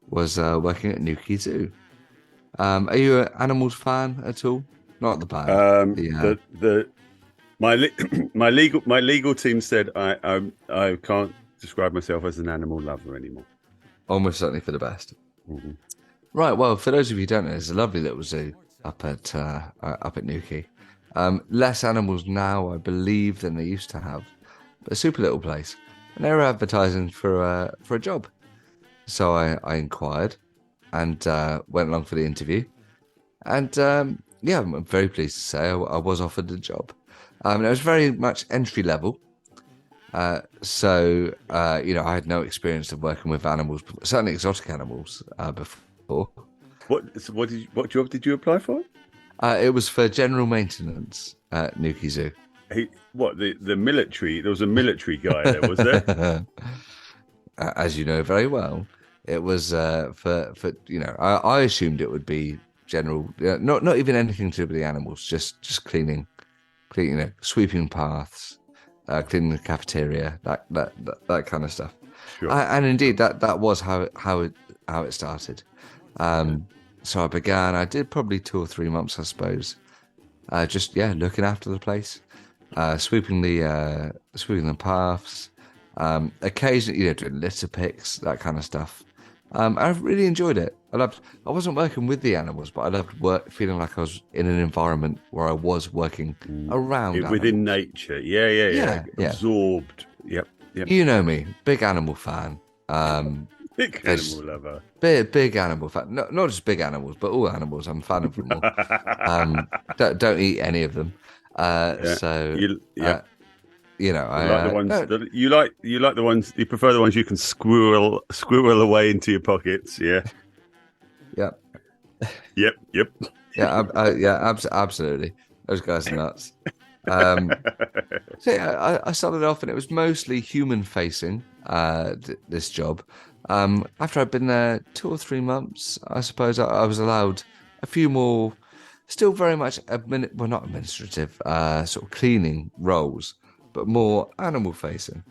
was working at Newquay Zoo. Are you an animals fan at all? Not the band. My legal team said I can't describe myself as an animal lover anymore. Almost certainly for the best. Mm-hmm. Right. Well, for those of you who don't know, there's a lovely little zoo up at Newquay. Less animals now, I believe, than they used to have, but a super little place. And they were advertising for a job, so I inquired and went along for the interview. And I'm very pleased to say I was offered the job. It was very much entry level. So I had no experience of working with animals, certainly exotic animals, before. What job did you apply for? It was for general maintenance at Newquay Zoo. The military? There was a military guy there, was there? As you know very well, it was for I assumed it would be general, not even anything to do with the animals, just cleaning, sweeping paths, cleaning the cafeteria, that kind of stuff. Sure. And indeed, that was how it started. So I began. I did probably 2 or 3 months, I suppose. Looking after the place, sweeping the paths, occasionally doing litter picks, that kind of stuff. I really enjoyed it. I wasn't working with the animals, but I loved feeling like I was in an environment where I was working around within animals. Nature. Yeah. Absorbed. Yep. You know me, big animal fan. Big animal lover. Big animal fan. Not just big animals, but all animals. I'm a fan of them all. Don't eat any of them. You like the ones you like the ones you prefer, the ones you can squirrel away into your pockets. Yeah. Yep. Yep. Yeah. Absolutely. Those guys are nuts. I started off, and it was mostly human facing. This job. After I'd been there 2 or 3 months, I suppose I was allowed a few more, still very much not administrative, sort of cleaning roles, but more animal facing.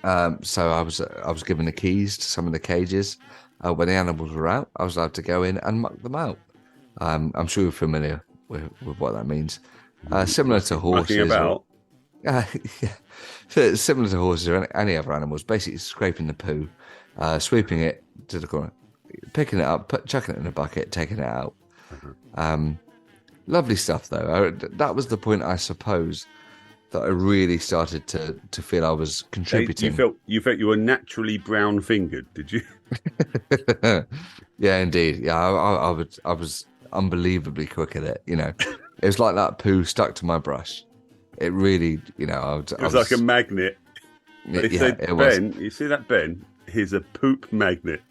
So I was given the keys to some of the cages. When the animals were out, I was allowed to go in and muck them out. I'm sure you're familiar with what that means. Similar to horses. Similar to horses or any other animals, basically scraping the poo, sweeping it to the corner, picking it up, chucking it in a bucket, taking it out. Lovely stuff, though. That was the point, I suppose, that I really started to feel I was contributing. You felt you were naturally brown fingered, did you? Yeah, indeed. Yeah, I was unbelievably quick at it. It was like that poo stuck to my brush. It really, It was like a magnet. They said, it was. Ben, you see that, Ben? He's a poop magnet.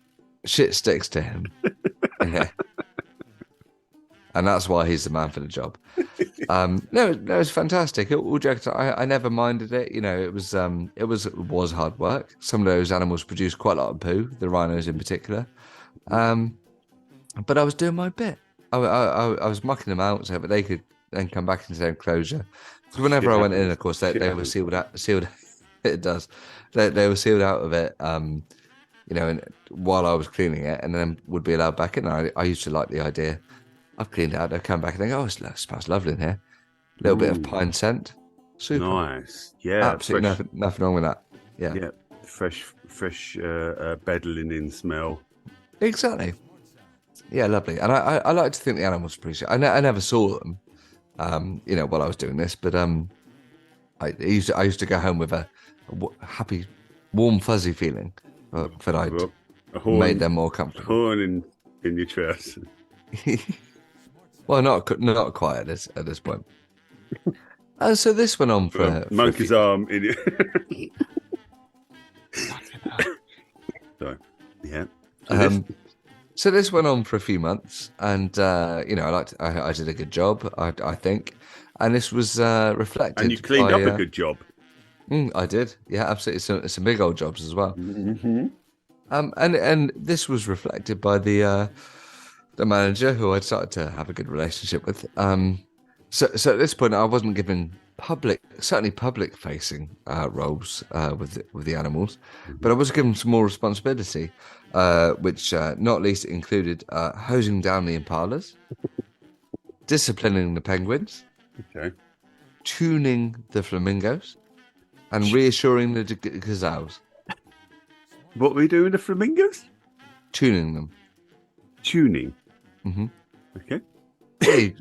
Shit sticks to him. Yeah. And that's why he's the man for the job. No, it was fantastic. All jokes, I never minded it. It was hard work. Some of those animals produced quite a lot of poo, the rhinos in particular. But I was doing my bit. I was mucking them out so that they could then come back into their enclosure. Because whenever I went in, of course, they were sealed out. It does. They were sealed out of it. And while I was cleaning it, and then would be allowed back in. I used to like the idea. I've cleaned it out. They come back and think, "Oh, it smells lovely in here." A little bit of pine scent. Super nice. Yeah, absolutely nothing wrong with that. Yeah, fresh bed linen smell. Exactly. Yeah, lovely. And I like to think the animals appreciate. I never saw them, while I was doing this, but I used to go home with a happy, warm, fuzzy feeling that I'd made them more comfortable. A horn in your chest. Well, not quite at this point. So this went on for monkey's arm in your. Sorry. Yeah. So this went on for a few months, and I did a good job, I think, and this was reflected. And you cleaned up a good job. I did, yeah, absolutely. Some big old jobs as well. Mm-hmm. And this was reflected by the manager, who I'd started to have a good relationship with. So at this point, I wasn't given certainly public-facing roles with the animals, but I was given some more responsibility, which not least included hosing down the impalas, disciplining the penguins, tuning the flamingos, and reassuring the gazelles. What were you doing with the flamingos? Tuning them. Tuning? Mm-hmm. Okay. Hey,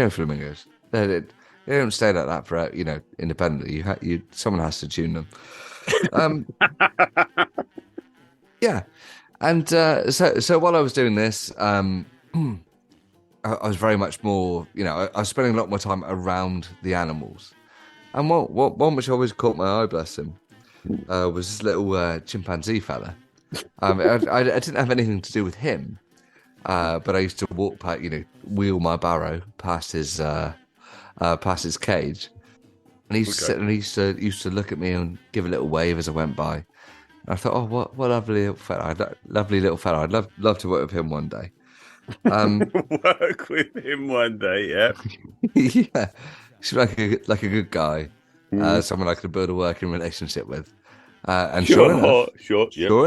flamingos. They don't stay like that for independently. Someone has to tune them. Yeah, and so while I was doing this, I was very much more. I was spending a lot more time around the animals, and one which always caught my eye, bless him, was this little chimpanzee fella. I didn't have anything to do with him, but I used to walk past, wheel my barrow past his cage, and he used to sit and he used to look at me and give a little wave as I went by. And I thought, oh, what a lovely little fella! I'd love to work with him one day. Work with him one day, yeah. Yeah, he's like a good guy, someone I could build a working relationship with. And sure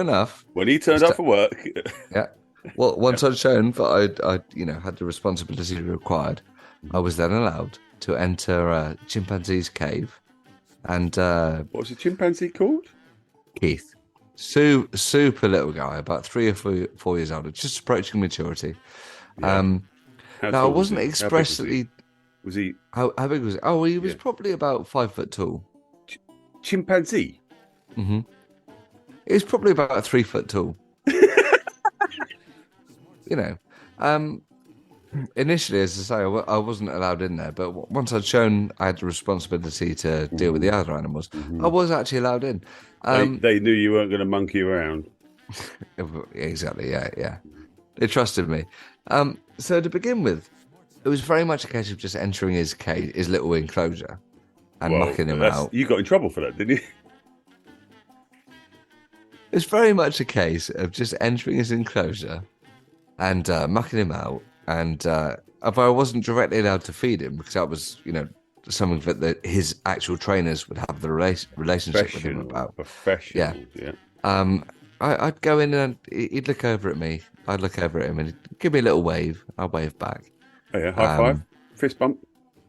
enough, when he turned up for work, yeah. Well, once I'd shown that I had the responsibility required, I was then allowed to enter a chimpanzee's cave. And what's the chimpanzee called? Keith. Super little guy, about 3 or 4 years old, just approaching maturity. Yeah. Now I wasn't expressly. Was he? How big was he? Oh, he was probably about 5 foot tall. Chimpanzee. Mm-hmm. He was probably about 3 foot tall. Initially, as I say, I wasn't allowed in there, but once I'd shown I had the responsibility to deal with the other animals, I was actually allowed in. They knew you weren't going to monkey around. Exactly, yeah. They trusted me. So to begin with, it was very much a case of just entering his cage, his little enclosure, and mucking him out. You got in trouble for that, didn't you? It's very much a case of just entering his enclosure and mucking him out. And if I wasn't directly allowed to feed him, because that was, something that his actual trainers would have the relationship with him about. Professional, yeah. I'd go in and he'd look over at me. I'd look over at him and he'd give me a little wave. I'd wave back. Oh, yeah, high five? Fist bump?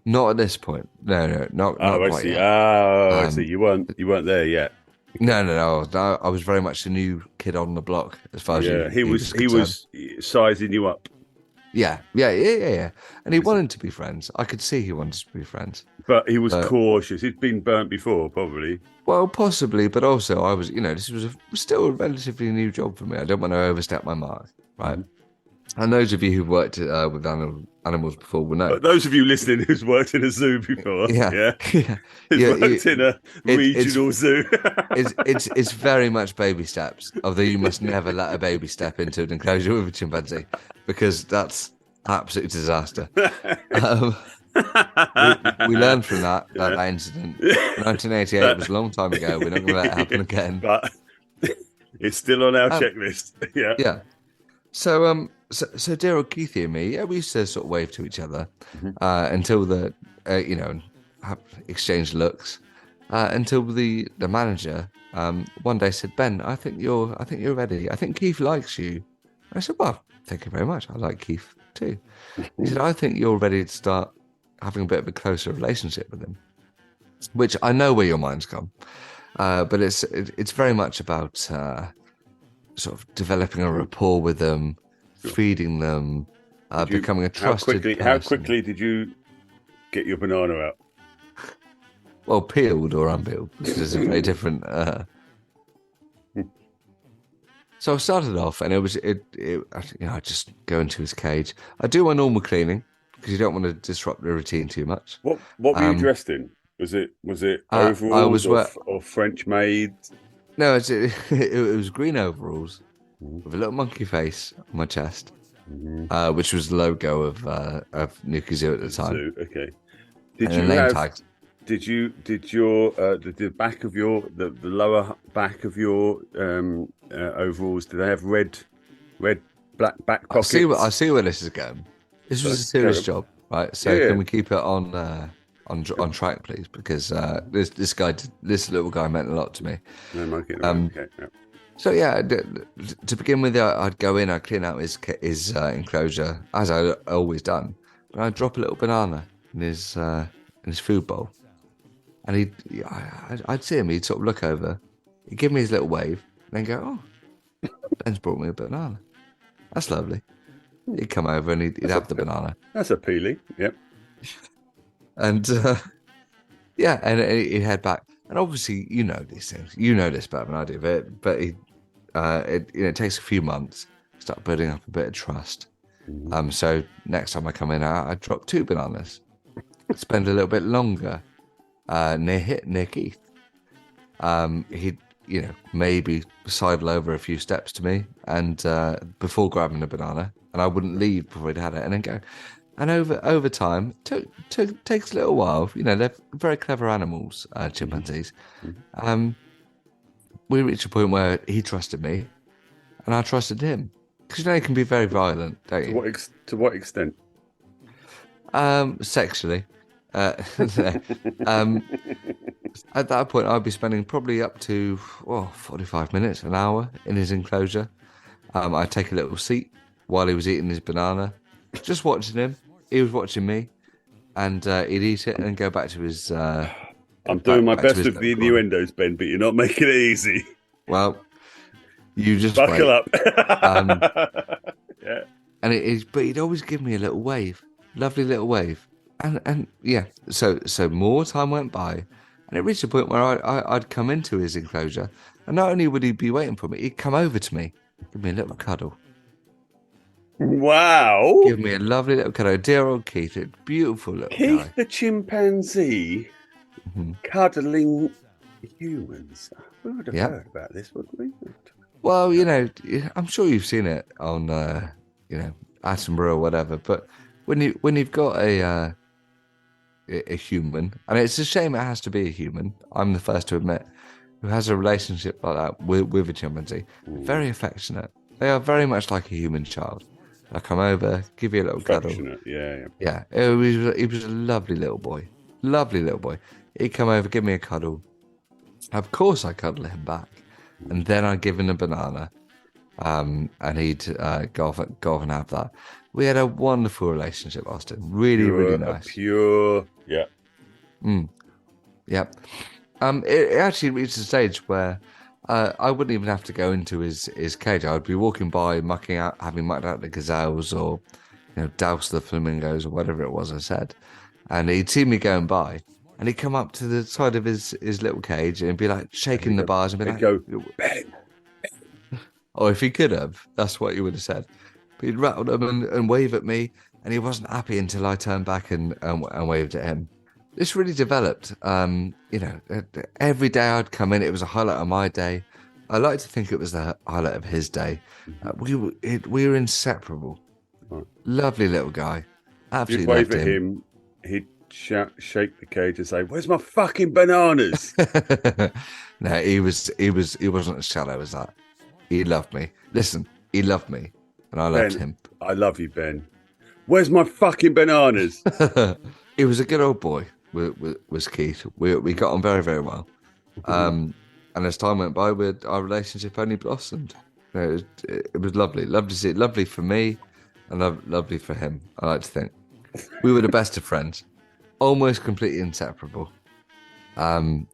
Not at this point. No, not quite I see. yet. I see. You weren't there yet. No. I was very much the new kid on the block as far as he was sizing you up. Yeah. And he wanted to be friends. I could see he wanted to be friends. But he was cautious. He'd been burnt before, probably. Well, possibly, but also I was, this was still a relatively new job for me. I don't want to overstep my mark, right? Mm-hmm. And those of you who've worked with animals before will know. But those of you listening who's worked in a zoo before, worked in a regional zoo. it's very much baby steps. Although you must never let a baby step into an enclosure with a chimpanzee, because that's absolute disaster. We learned from that incident. 1988 was a long time ago. We're not going to let it happen again. But it's still on our checklist. Yeah. So dear old Keithy and me, we used to sort of wave to each other until the exchange looks until the manager one day said, "Ben, I think you're ready. I think Keith likes you." I said, "Well, thank you very much. I like Keith too." He said, "I think you're ready to start having a bit of a closer relationship with him," which I know where your mind's gone, but it's very much about sort of developing a rapport with them, feeding them, becoming a trusted person. How quickly did you get your banana out? Well, peeled or unpeeled, which is a very different. So I started off, and I just go into his cage. I do my normal cleaning because you don't want to disrupt the routine too much. What were you dressed in? Was it overalls or French made? No, it was green overalls with a little monkey face on my chest, which was the logo of Nuki Zoo at the time. Zoo, okay. Did the back of the lower back of your overalls? Do they have red black back pockets? I see where this is going. This was a serious job, right? So can we keep it on track, please? Because this little guy meant a lot to me. No monkey. Okay. Yeah. So to begin with, I'd go in, I'd clean out his enclosure as I always done, and I'd drop a little banana in his food bowl, and I'd see him. He'd sort of look over, he'd give me his little wave, and then go, "Oh, Ben's brought me a banana. That's lovely." He'd come over and he'd have the banana. That's appealing. Yep. And and he'd head back. And obviously, you know these things. You know this better than I do. But it takes a few months to start building up a bit of trust. So next time I come in, I drop 2 bananas. Spend a little bit longer near Keith. He'd maybe sidle over a few steps to me and before grabbing a banana, and I wouldn't leave before he'd had it, and then go. And over time, takes a little while. They're very clever animals, chimpanzees. We reached a point where he trusted me, and I trusted him. Because he can be very violent, don't you? To what extent? Sexually. At that point, I'd be spending probably up to 45 minutes, an hour in his enclosure. I'd take a little seat while he was eating his banana, just watching him. He was watching me, and he'd eat it and go back to his. I'm doing my best with the innuendos, Ben, but you're not making it easy. Well, you just buckle up. Yeah. And but he'd always give me a little wave, lovely little wave, and yeah. So more time went by, and it reached a point where I'd come into his enclosure, and not only would he be waiting for me, he'd come over to me, give me a little cuddle. Wow! Give me a lovely little cuddle, dear old Keith, a beautiful little Keith guy. the chimpanzee cuddling humans. We would have heard about this, wouldn't we? Well, I'm sure you've seen it on, Attenborough or whatever. But when you've got a human, and it's a shame it has to be a human. I'm the first to admit, who has a relationship like that with a chimpanzee. Very affectionate. They are very much like a human child. I come over, give you a little cuddle. Yeah. He was a lovely little boy. Lovely little boy. He'd come over, give me a cuddle. Of course, I cuddle him back, and then I'd give him a banana, and he'd go off and have that. We had a wonderful relationship, Austen. Really nice. Yeah. Yeah. It actually reached a stage where I wouldn't even have to go into his cage. I would be walking by, mucking out, having mucked out the gazelles or douse the flamingos or whatever it was I said. And he'd see me going by, and he'd come up to the side of his little cage and be like shaking the bars and be He'd like, go, Ben. or if he could have, that's what he would have said. But he'd rattle them and wave at me, and he wasn't happy until I turned back and waved at him. This really developed. Every day I'd come in, it was a highlight of my day. I like to think it was the highlight of his day. We were inseparable. Right. Lovely little guy. Absolutely You'd wave loved at him. He'd shake the cage and say, "Where's my fucking bananas?" No, he wasn't as shallow as that. He loved me. Listen, he loved me, and I loved him. I love you, Ben. Where's my fucking bananas? He was a good old boy. Was Keith. We got on very, very well. And as time went by, our relationship only blossomed. It was lovely. Lovely to see it. Lovely for me, and lovely for him. I like to think we were the best of friends, almost completely inseparable.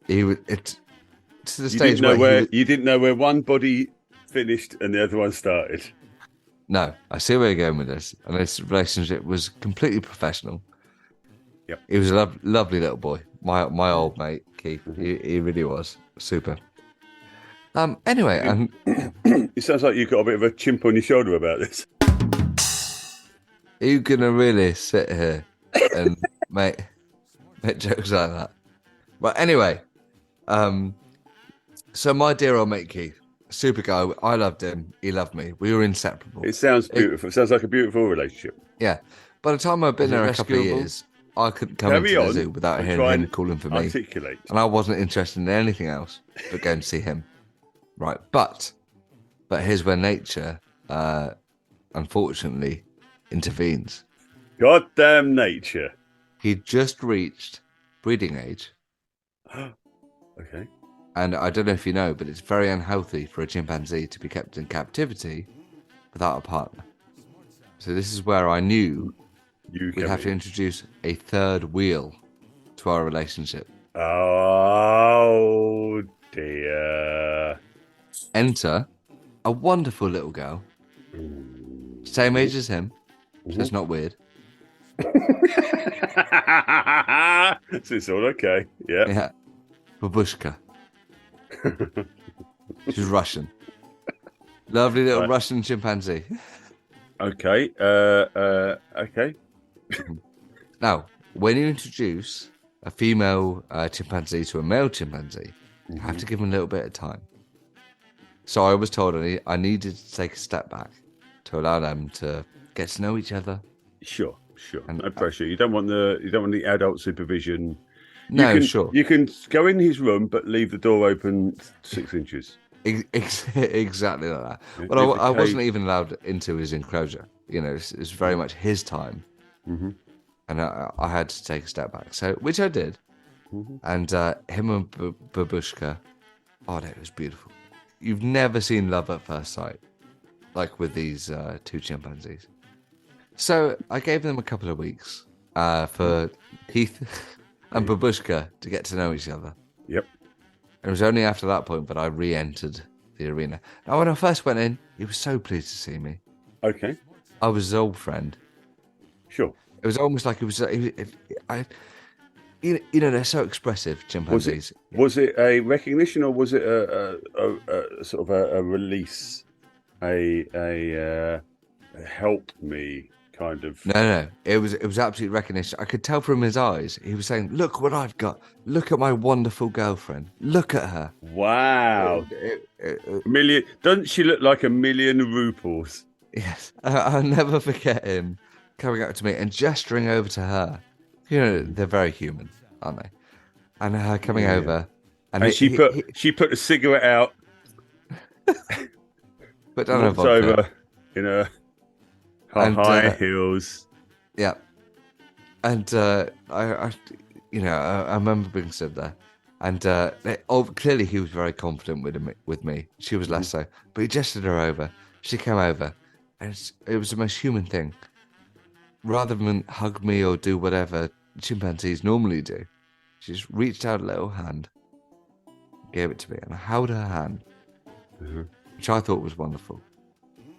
He would to the stage where you didn't know where one body finished and the other one started. No, I see where you're going with this, and this relationship was completely professional. Yep. He was a lovely little boy. My old mate Keith. He really was super. Anyway, and it sounds like you've got a bit of a chimp on your shoulder about this. Are you gonna really sit here and make jokes like that? But anyway, so my dear old mate Keith, super guy. I loved him. He loved me. We were inseparable. It sounds beautiful. It sounds like a beautiful relationship. Yeah. By the time I'd been there a couple of years, I couldn't come into the zoo without hearing him calling for me. Articulate. And I wasn't interested in anything else but going to see him. Right. But here's where nature, unfortunately, intervenes. Goddamn nature. He'd just reached breeding age. Okay. And I don't know if you know, but it's very unhealthy for a chimpanzee to be kept in captivity without a partner. So this is where I knew we'd have to introduce a third wheel to our relationship. Oh, dear. Enter a wonderful little girl. Same age as him, so it's not weird. So it's all okay. Yeah. Babushka. She's Russian. Lovely little Russian chimpanzee. Okay. Okay. Now, when you introduce a female chimpanzee to a male chimpanzee, you have to give them a little bit of time. So I was told I needed to take a step back to allow them to get to know each other. Sure. And no pressure. You don't want the adult supervision. Sure. You can go in his room, but leave the door open 6 inches. Exactly like that. Yeah, Well, I wasn't even allowed into his enclosure. It's very much his time. Mm-hmm. And I had to take a step back. So, which I did. Mm-hmm. And him and Babushka, it was beautiful. You've never seen love at first sight, like with these two chimpanzees. So I gave them a couple of weeks for Keith and Babushka to get to know each other. Yep. It was only after that point that I re-entered the arena. Now, when I first went in, he was so pleased to see me. Okay. I was his old friend. Sure. It was almost like they're so expressive, chimpanzees. Was it a recognition, or was it a sort of a release, a help me kind of? No. It was absolute recognition. I could tell from his eyes. He was saying, "Look what I've got. Look at my wonderful girlfriend. Look at her. Wow. Million. Doesn't she look like 1,000,000 rupees?" Yes. I'll never forget him coming up to me and gesturing over to her. They're very human, aren't they? And her coming over, and she put a cigarette out, put down her vodka, over in her high heels. Yeah, and I remember being stood there, and clearly he was very confident with me. She was less so, but he gestured her over. She came over, and it was the most human thing. Rather than hug me or do whatever chimpanzees normally do, she just reached out a little hand, gave it to me, and I held her hand, which I thought was wonderful.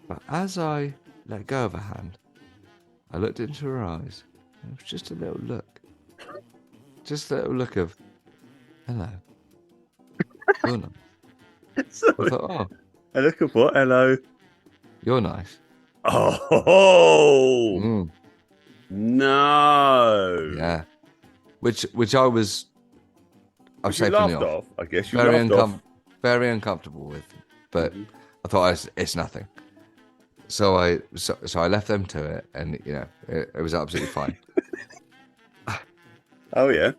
But as I let go of her hand, I looked into her eyes. It was just a little look. Just a little look of, hello. You're nice. I thought, oh, A look of what? Hello. you're nice. Oh Mm, no! yeah. Which I was You say from the laughed off, off. I guess you very laughed off. very uncomfortable with. But I thought it's nothing. So I left them to it, and it was absolutely fine. Oh yeah.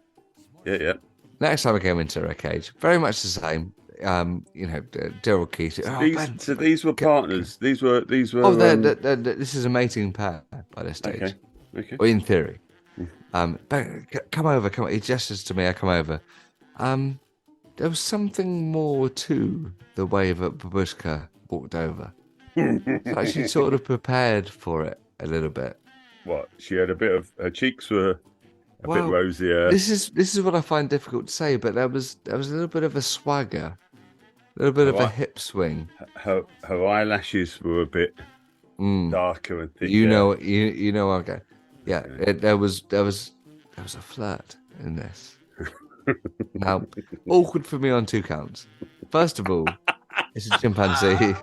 Yeah. Next time I came into her cage, very much the same. Daryl Keith. So these were partners. These were. Oh, this is a mating pair by this stage. Okay. Or in theory. Ben, come over. Come. He gestures to me. I come over. There was something more to the way that Babushka walked over. So she sort of prepared for it a little bit. What? She had a bit of. Her cheeks were a bit rosier. This is what I find difficult to say, but there was a little bit of a swagger, a little bit of a hip swing. Her eyelashes were a bit darker and thicker. You know. Okay. Yeah. There was a flirt in this. Now, awkward for me on two counts. First of all, it's a chimpanzee,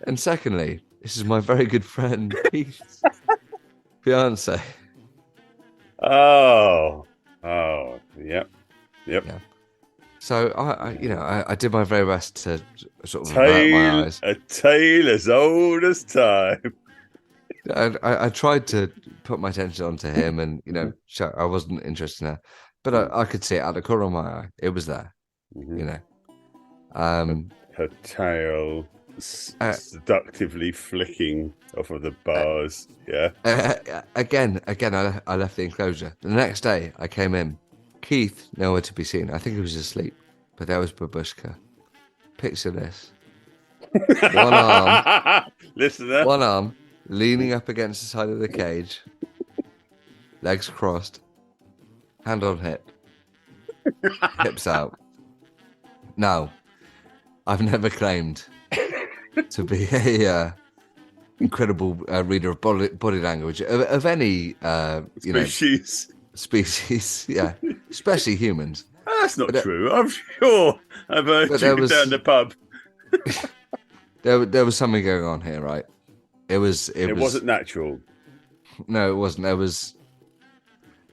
and secondly, this is my very good friend Keith's fiance. Oh, yep. Yeah. So I did my very best to sort of avert my eyes. A tale as old as time. I tried to put my attention onto him, and I wasn't interested in her, but I could see it out the corner of my eye. It was there, Her tail seductively flicking off of the bars. Again, I left the enclosure. The next day, I came in. Keith, nowhere to be seen. I think he was asleep, but there was Babushka. Picture this: one arm, listener, one arm leaning up against the side of the cage, legs crossed, hand on hip, hips out. Now, I've never claimed to be a incredible reader of body language of any species, yeah, especially humans. That's not true. I'm sure I've heard you down the pub. There was something going on here, right? It wasn't natural. No, it wasn't.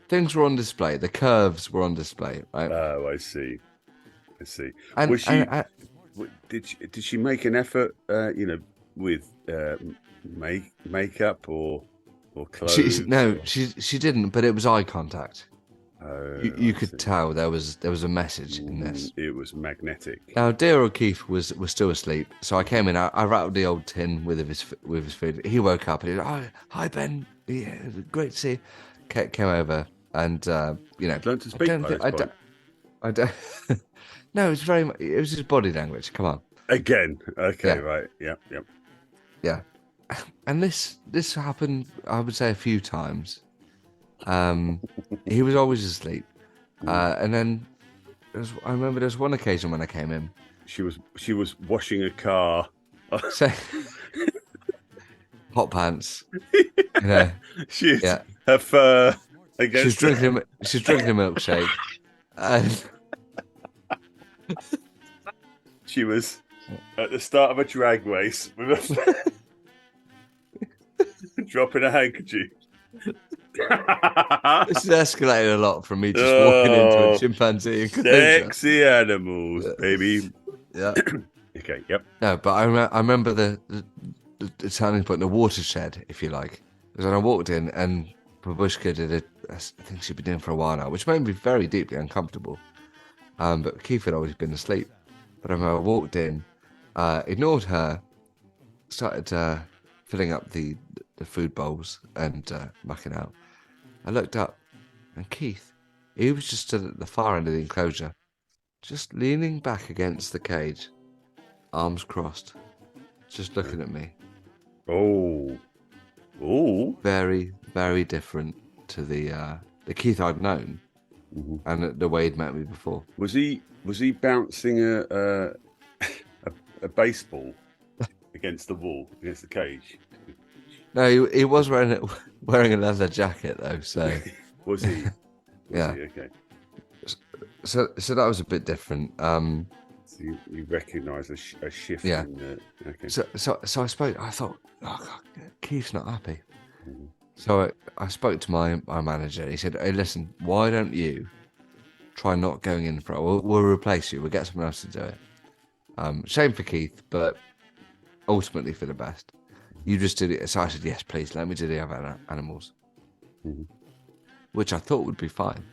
Things were on display. The curves were on display, right? Oh, I see. And, was she? Did she make an effort? With makeup or clothes? She didn't. But it was eye contact. Oh, you could tell there was a message in this. It was magnetic. Now, dear O'Keefe was still asleep, so I came in. I rattled the old tin with his food. He woke up and he was like, "Oh, hi Ben, yeah, great to see you." Came over and learned to speak. I don't. No, it was his body language. Come on. Again. Okay. Yeah. Right. Yeah. And this happened, I would say, a few times. He was always asleep, and then I remember there was one occasion when I came in. She was washing a car. So, hot pants. Her fur against. She's drinking a milkshake, and she was at the start of a drag race with dropping a handkerchief. This is escalating a lot from me just walking into a chimpanzee. Sexy animals, baby. Yeah. Okay. Yep. No, but I remember the turning point, the watershed, if you like, because when I walked in and Babushka did it. I think she'd been doing for a while now, which made me very deeply uncomfortable. But Keith had always been asleep. But when I walked in, ignored her, started filling up the food bowls and mucking out. I looked up, and Keith, he was just stood at the far end of the enclosure, just leaning back against the cage, arms crossed, just looking at me. Oh. Very, very different to the Keith I'd known, and the way he'd met me before. Was he bouncing a baseball against the wall, against the cage? No, he was wearing a leather jacket though. So Was he? yeah. Okay. So that was a bit different. So you recognise a shift Yeah. in the... Okay. So I spoke. I thought, oh God, Keith's not happy. Mhm. So I spoke to my manager. He said, "Hey, listen, why don't you try not going in for it? We'll replace you. We'll get someone else to do it. Shame for Keith, but ultimately for the best. You just did it." So I said, "Yes, please. Let me do the other animals," Mhm. which I thought would be fine.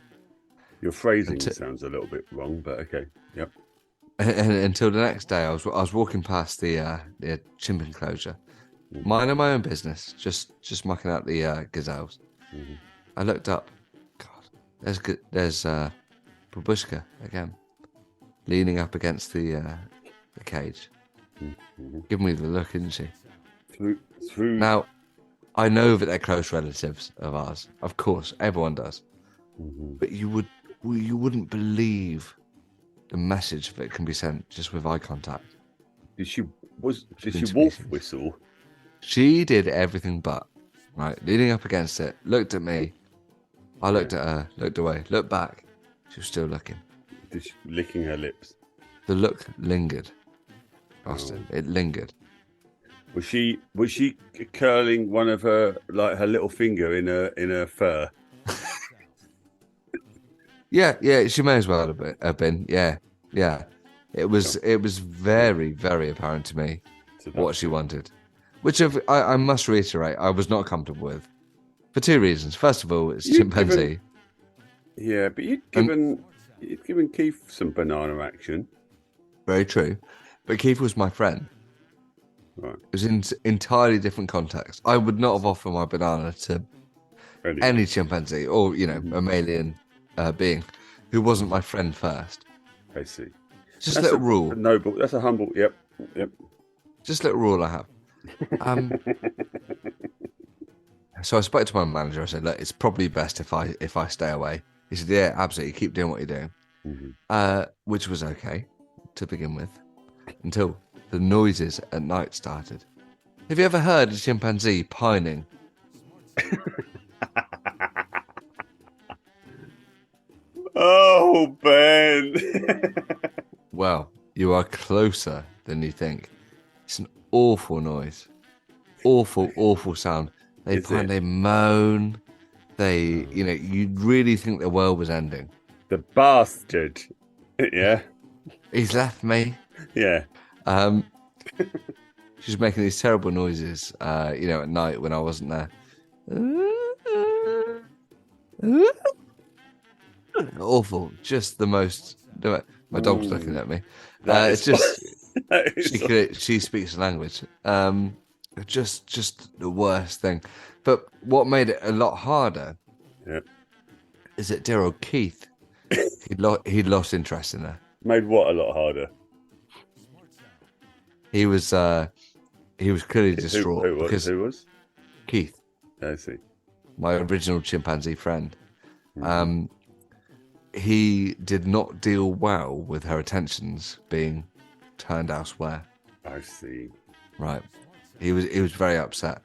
Your phrasing sounds a little bit wrong, but okay. Yep. And until the next day, I was walking past the chimp enclosure, minding my own business, just mucking out the gazelles. Mm-hmm. I looked up. God, there's Babushka again, leaning up against the cage, giving me the look, isn't she? Through. Now, I know that they're close relatives of ours. Of course, everyone does. Mm-hmm. But you wouldn't believe the message that can be sent just with eye contact. Did she wolf whistle? She did everything but, right? Leaning up against it, looked at me. I looked at her, looked away, looked back. She was still looking. Did she licking her lips? The look lingered, Austen. Oh. It lingered. Was she curling one of her little finger in her fur? Yeah. She may as well have been. Yeah. It was very, very apparent to me what she wanted, which I must reiterate, I was not comfortable with, for two reasons. First of all, it's chimpanzee. But you'd given Keith some banana action. Very true, but Keith was my friend. Right. It was in entirely different context. I would not have offered my banana to any chimpanzee or a mammalian being who wasn't my friend first. I see. Just a little rule. Noble. That's a humble. Yep. Just a little rule I have. So I spoke to my manager. I said, "Look, it's probably best if I stay away." He said, "Yeah, absolutely. Keep doing what you're doing," which was okay to begin with, until the noises at night started. Have you ever heard a chimpanzee pining? Oh, Ben. Well, you are closer than you think. It's an awful noise. Awful sound. They pine, they moan. They, you'd really think the world was ending. The bastard. Yeah. He's left me. Yeah. She's making these terrible noises, at night when I wasn't there. Awful. Just the most. My dog's looking at me. It's just she speaks the language. Just the worst thing. But what made it a lot harder is that dear old Keith, he'd lost interest in her. Made what a lot harder? He was clearly distraught. Who was? Keith. I see. My original chimpanzee friend. He did not deal well with her attentions being turned elsewhere. I see. Right. He was very upset.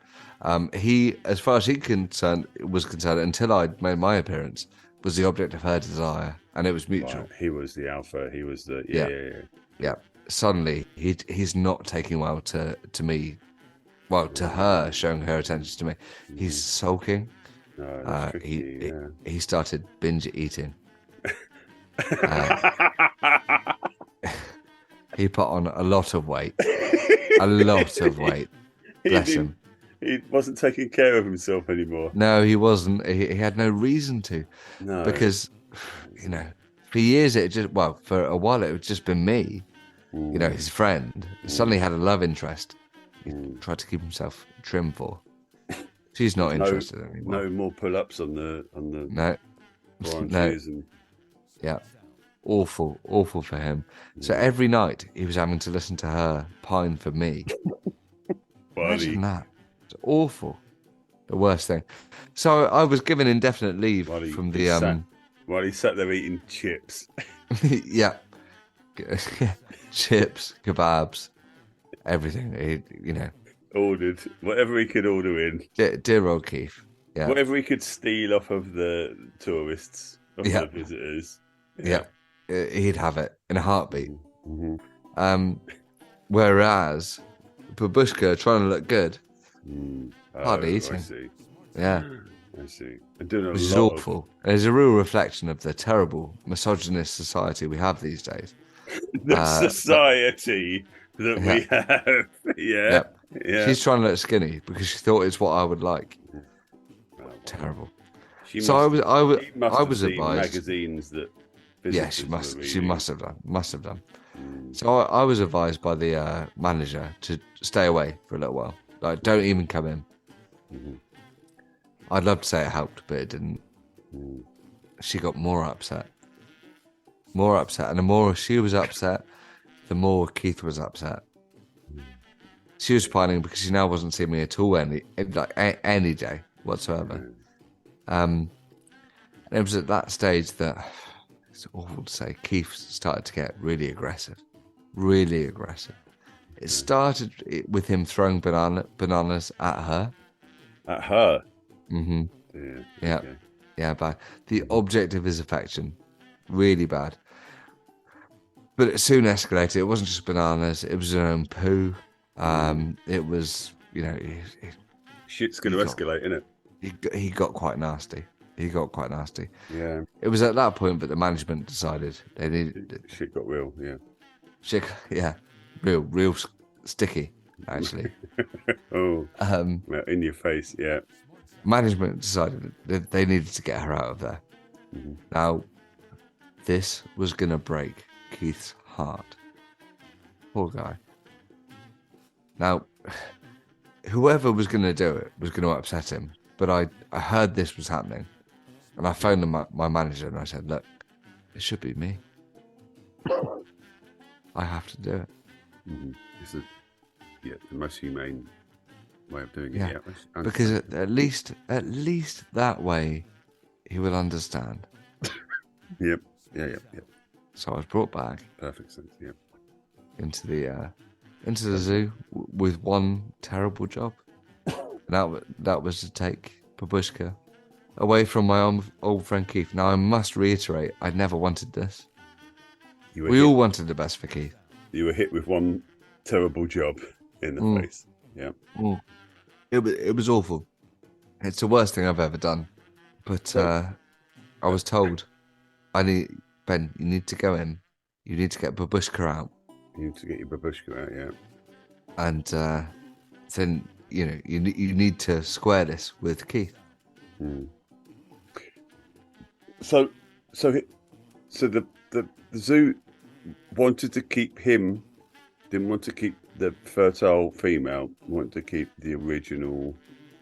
He, as far as was concerned, until I'd made my appearance, was the object of her desire, and it was mutual. Right. He was the alpha. He was the yeah. Suddenly, he's not taking well to me. Well, to her, showing her attention to me. He's sulking. No, that's tricky, He started binge eating. He put on a lot of weight. Bless him. He wasn't taking care of himself anymore. No, he wasn't. He had no reason to. No. Because, for years for a while it had just been me, his friend. Suddenly had a love interest. He tried to keep himself trim for. She's not interested anymore. No more pull-ups on the branches and... Yeah. Awful for him. So every night he was having to listen to her pine for me. Imagine that. It's awful. The worst thing. So I was given indefinite leave from the while he sat there eating chips. Yeah. Chips, kebabs, everything. ordered whatever he could order in, Dear old Keith. Yeah. whatever he could steal off of the tourists, off Yeah. the visitors. Yeah. He'd have it in a heartbeat. Mm-hmm. Whereas Babushka trying to look good, hardly eating. I see. Yeah. I see. And doing Which is awful. And it's a real reflection of the terrible misogynist society we have these days. The society that we have. Yeah. She's trying to look skinny because she thought it's what I would like. Terrible. I was advised. Magazines that. Yeah, she must have done. So I was advised by the manager to stay away for a little while. Like, don't even come in. I'd love to say it helped, but it didn't. She got more upset, and the more she was upset, the more Keith was upset. She was pining because she now wasn't seeing me at all any day whatsoever. And it was at that stage that, it's awful to say, Keith started to get really aggressive. It started with him throwing bananas at her. At her? Mm-hmm. Yeah. Okay. Yeah, bad. The object of his affection, really bad. But it soon escalated. It wasn't just bananas. It was his own poo. It was, shit's going to escalate, isn't it? He got quite nasty. Yeah. It was at that point that the management decided they needed. Shit got real. Yeah. Shit, yeah, real sticky, actually. Oh. In your face, yeah. Management decided that they needed to get her out of there. Now, this was going to break Keith's heart. Poor guy. Now, whoever was going to do it was going to upset him, but I heard this was happening, and I phoned my manager and I said, look, it should be me. I have to do it. It's the most humane way of doing it. Yeah, because at least that way he will understand. Yep. So I was brought back. Perfect sense. Yep. Into the zoo with one terrible job. That was to take Babushka away from my old friend Keith. Now I must reiterate, I never wanted this. We all wanted the best for Keith. You were hit with one terrible job in the face. Yeah. It was awful. It's the worst thing I've ever done. But I was told, Ben, you need to go in. You need to get Babushka out. You need to get your Babushka out, yeah. And then, you need to square this with Keith. So the zoo wanted to keep him, didn't want to keep the fertile female, wanted to keep the original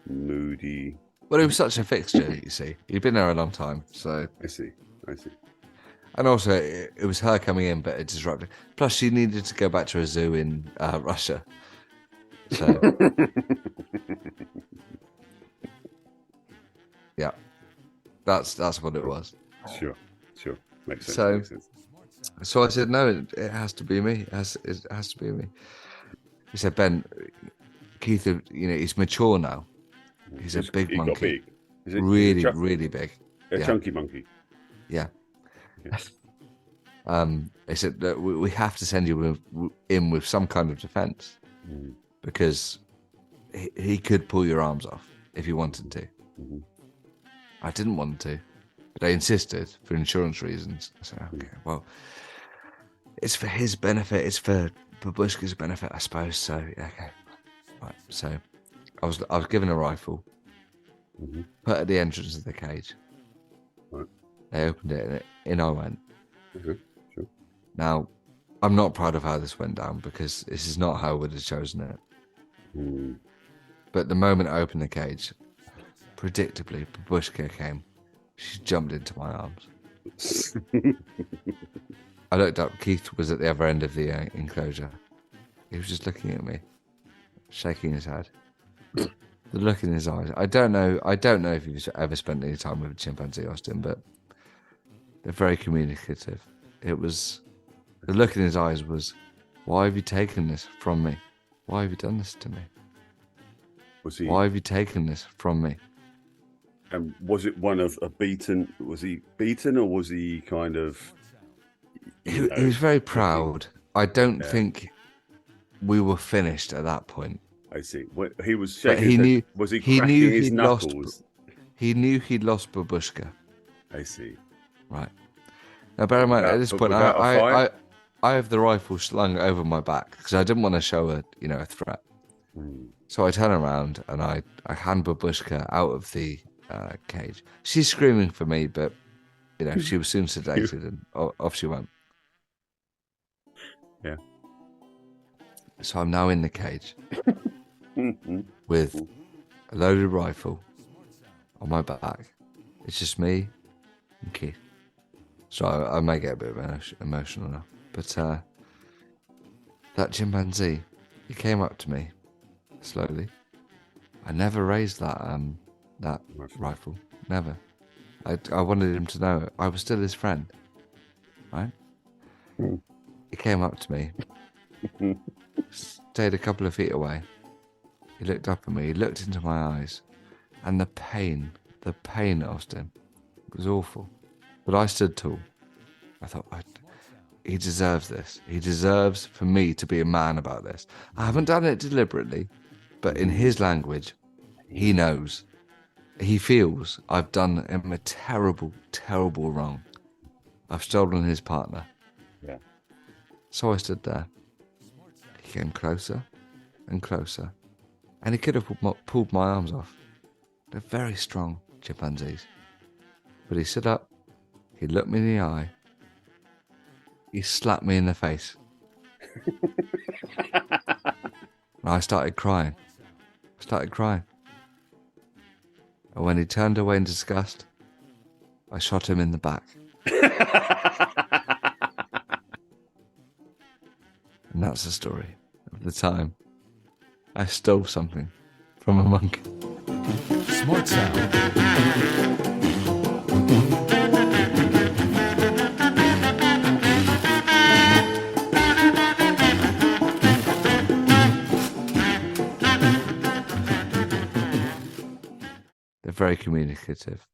moody. Well, it was such a fixture, you see. He'd been there a long time, so. I see. And also, it was her coming in, but it disrupted. Plus, she needed to go back to a zoo in Russia. So. Yeah. That's what it was. Sure. Makes sense. So I said, no, it has to be me. It has to be me. He said, Ben, Keith, he's mature now. He's a big monkey. Got big. Really big. A chunky monkey. Yeah. They said that we have to send you in with some kind of defense because he could pull your arms off if he wanted to. I didn't want to, but they insisted for insurance reasons. I said, okay, well, it's for his benefit. It's for Babushka's benefit, I suppose. So, okay. Right. So I was given a rifle, put at the entrance of the cage. Right. They opened it and in I went. Sure. Now, I'm not proud of how this went down because this is not how I would have chosen it. But the moment I opened the cage, predictably, Babushka came. She jumped into my arms. I looked up. Keith was at the other end of the enclosure. He was just looking at me, shaking his head. The look in his eyes. I don't know if you've ever spent any time with a chimpanzee, Austen, but they're very communicative. The look in his eyes was, why have you taken this from me? Why have you done this to me? Was he? Why have you taken this from me? And was it one of a beaten? Was he beaten, or was he kind of? He was very proud. I don't Yeah. think we were finished at that point. I see. He was But shaking. he knew. Was he He cracking knew his he'd knuckles? He knew he'd lost Babushka. I see. Right. Now, bear in mind, at this point, I have the rifle slung over my back because I didn't want to show a threat. So I turn around and I hand Babushka out of the cage. She's screaming for me, but she was soon sedated and off she went. Yeah. So I'm now in the cage with a loaded rifle on my back. It's just me and Keith. So I may get a bit emotional now. But that chimpanzee, he came up to me slowly. I never raised that rifle. Never. I wanted him to know I was still his friend. Right? He came up to me. Stayed a couple of feet away. He looked up at me. He looked into my eyes. And the pain, Austen, was awful. But I stood tall. I thought, he deserves this. He deserves for me to be a man about this. I haven't done it deliberately, but in his language, he knows. He feels I've done him a terrible, terrible wrong. I've stolen his partner. Yeah. So I stood there. He came closer and closer. And he could have pulled my arms off. They're very strong chimpanzees. But he stood up. He looked me in the eye. He slapped me in the face. And I started crying. And when he turned away in disgust, I shot him in the back. And that's the story of the time I stole something from a monkey. Smart Sound. They're very communicative.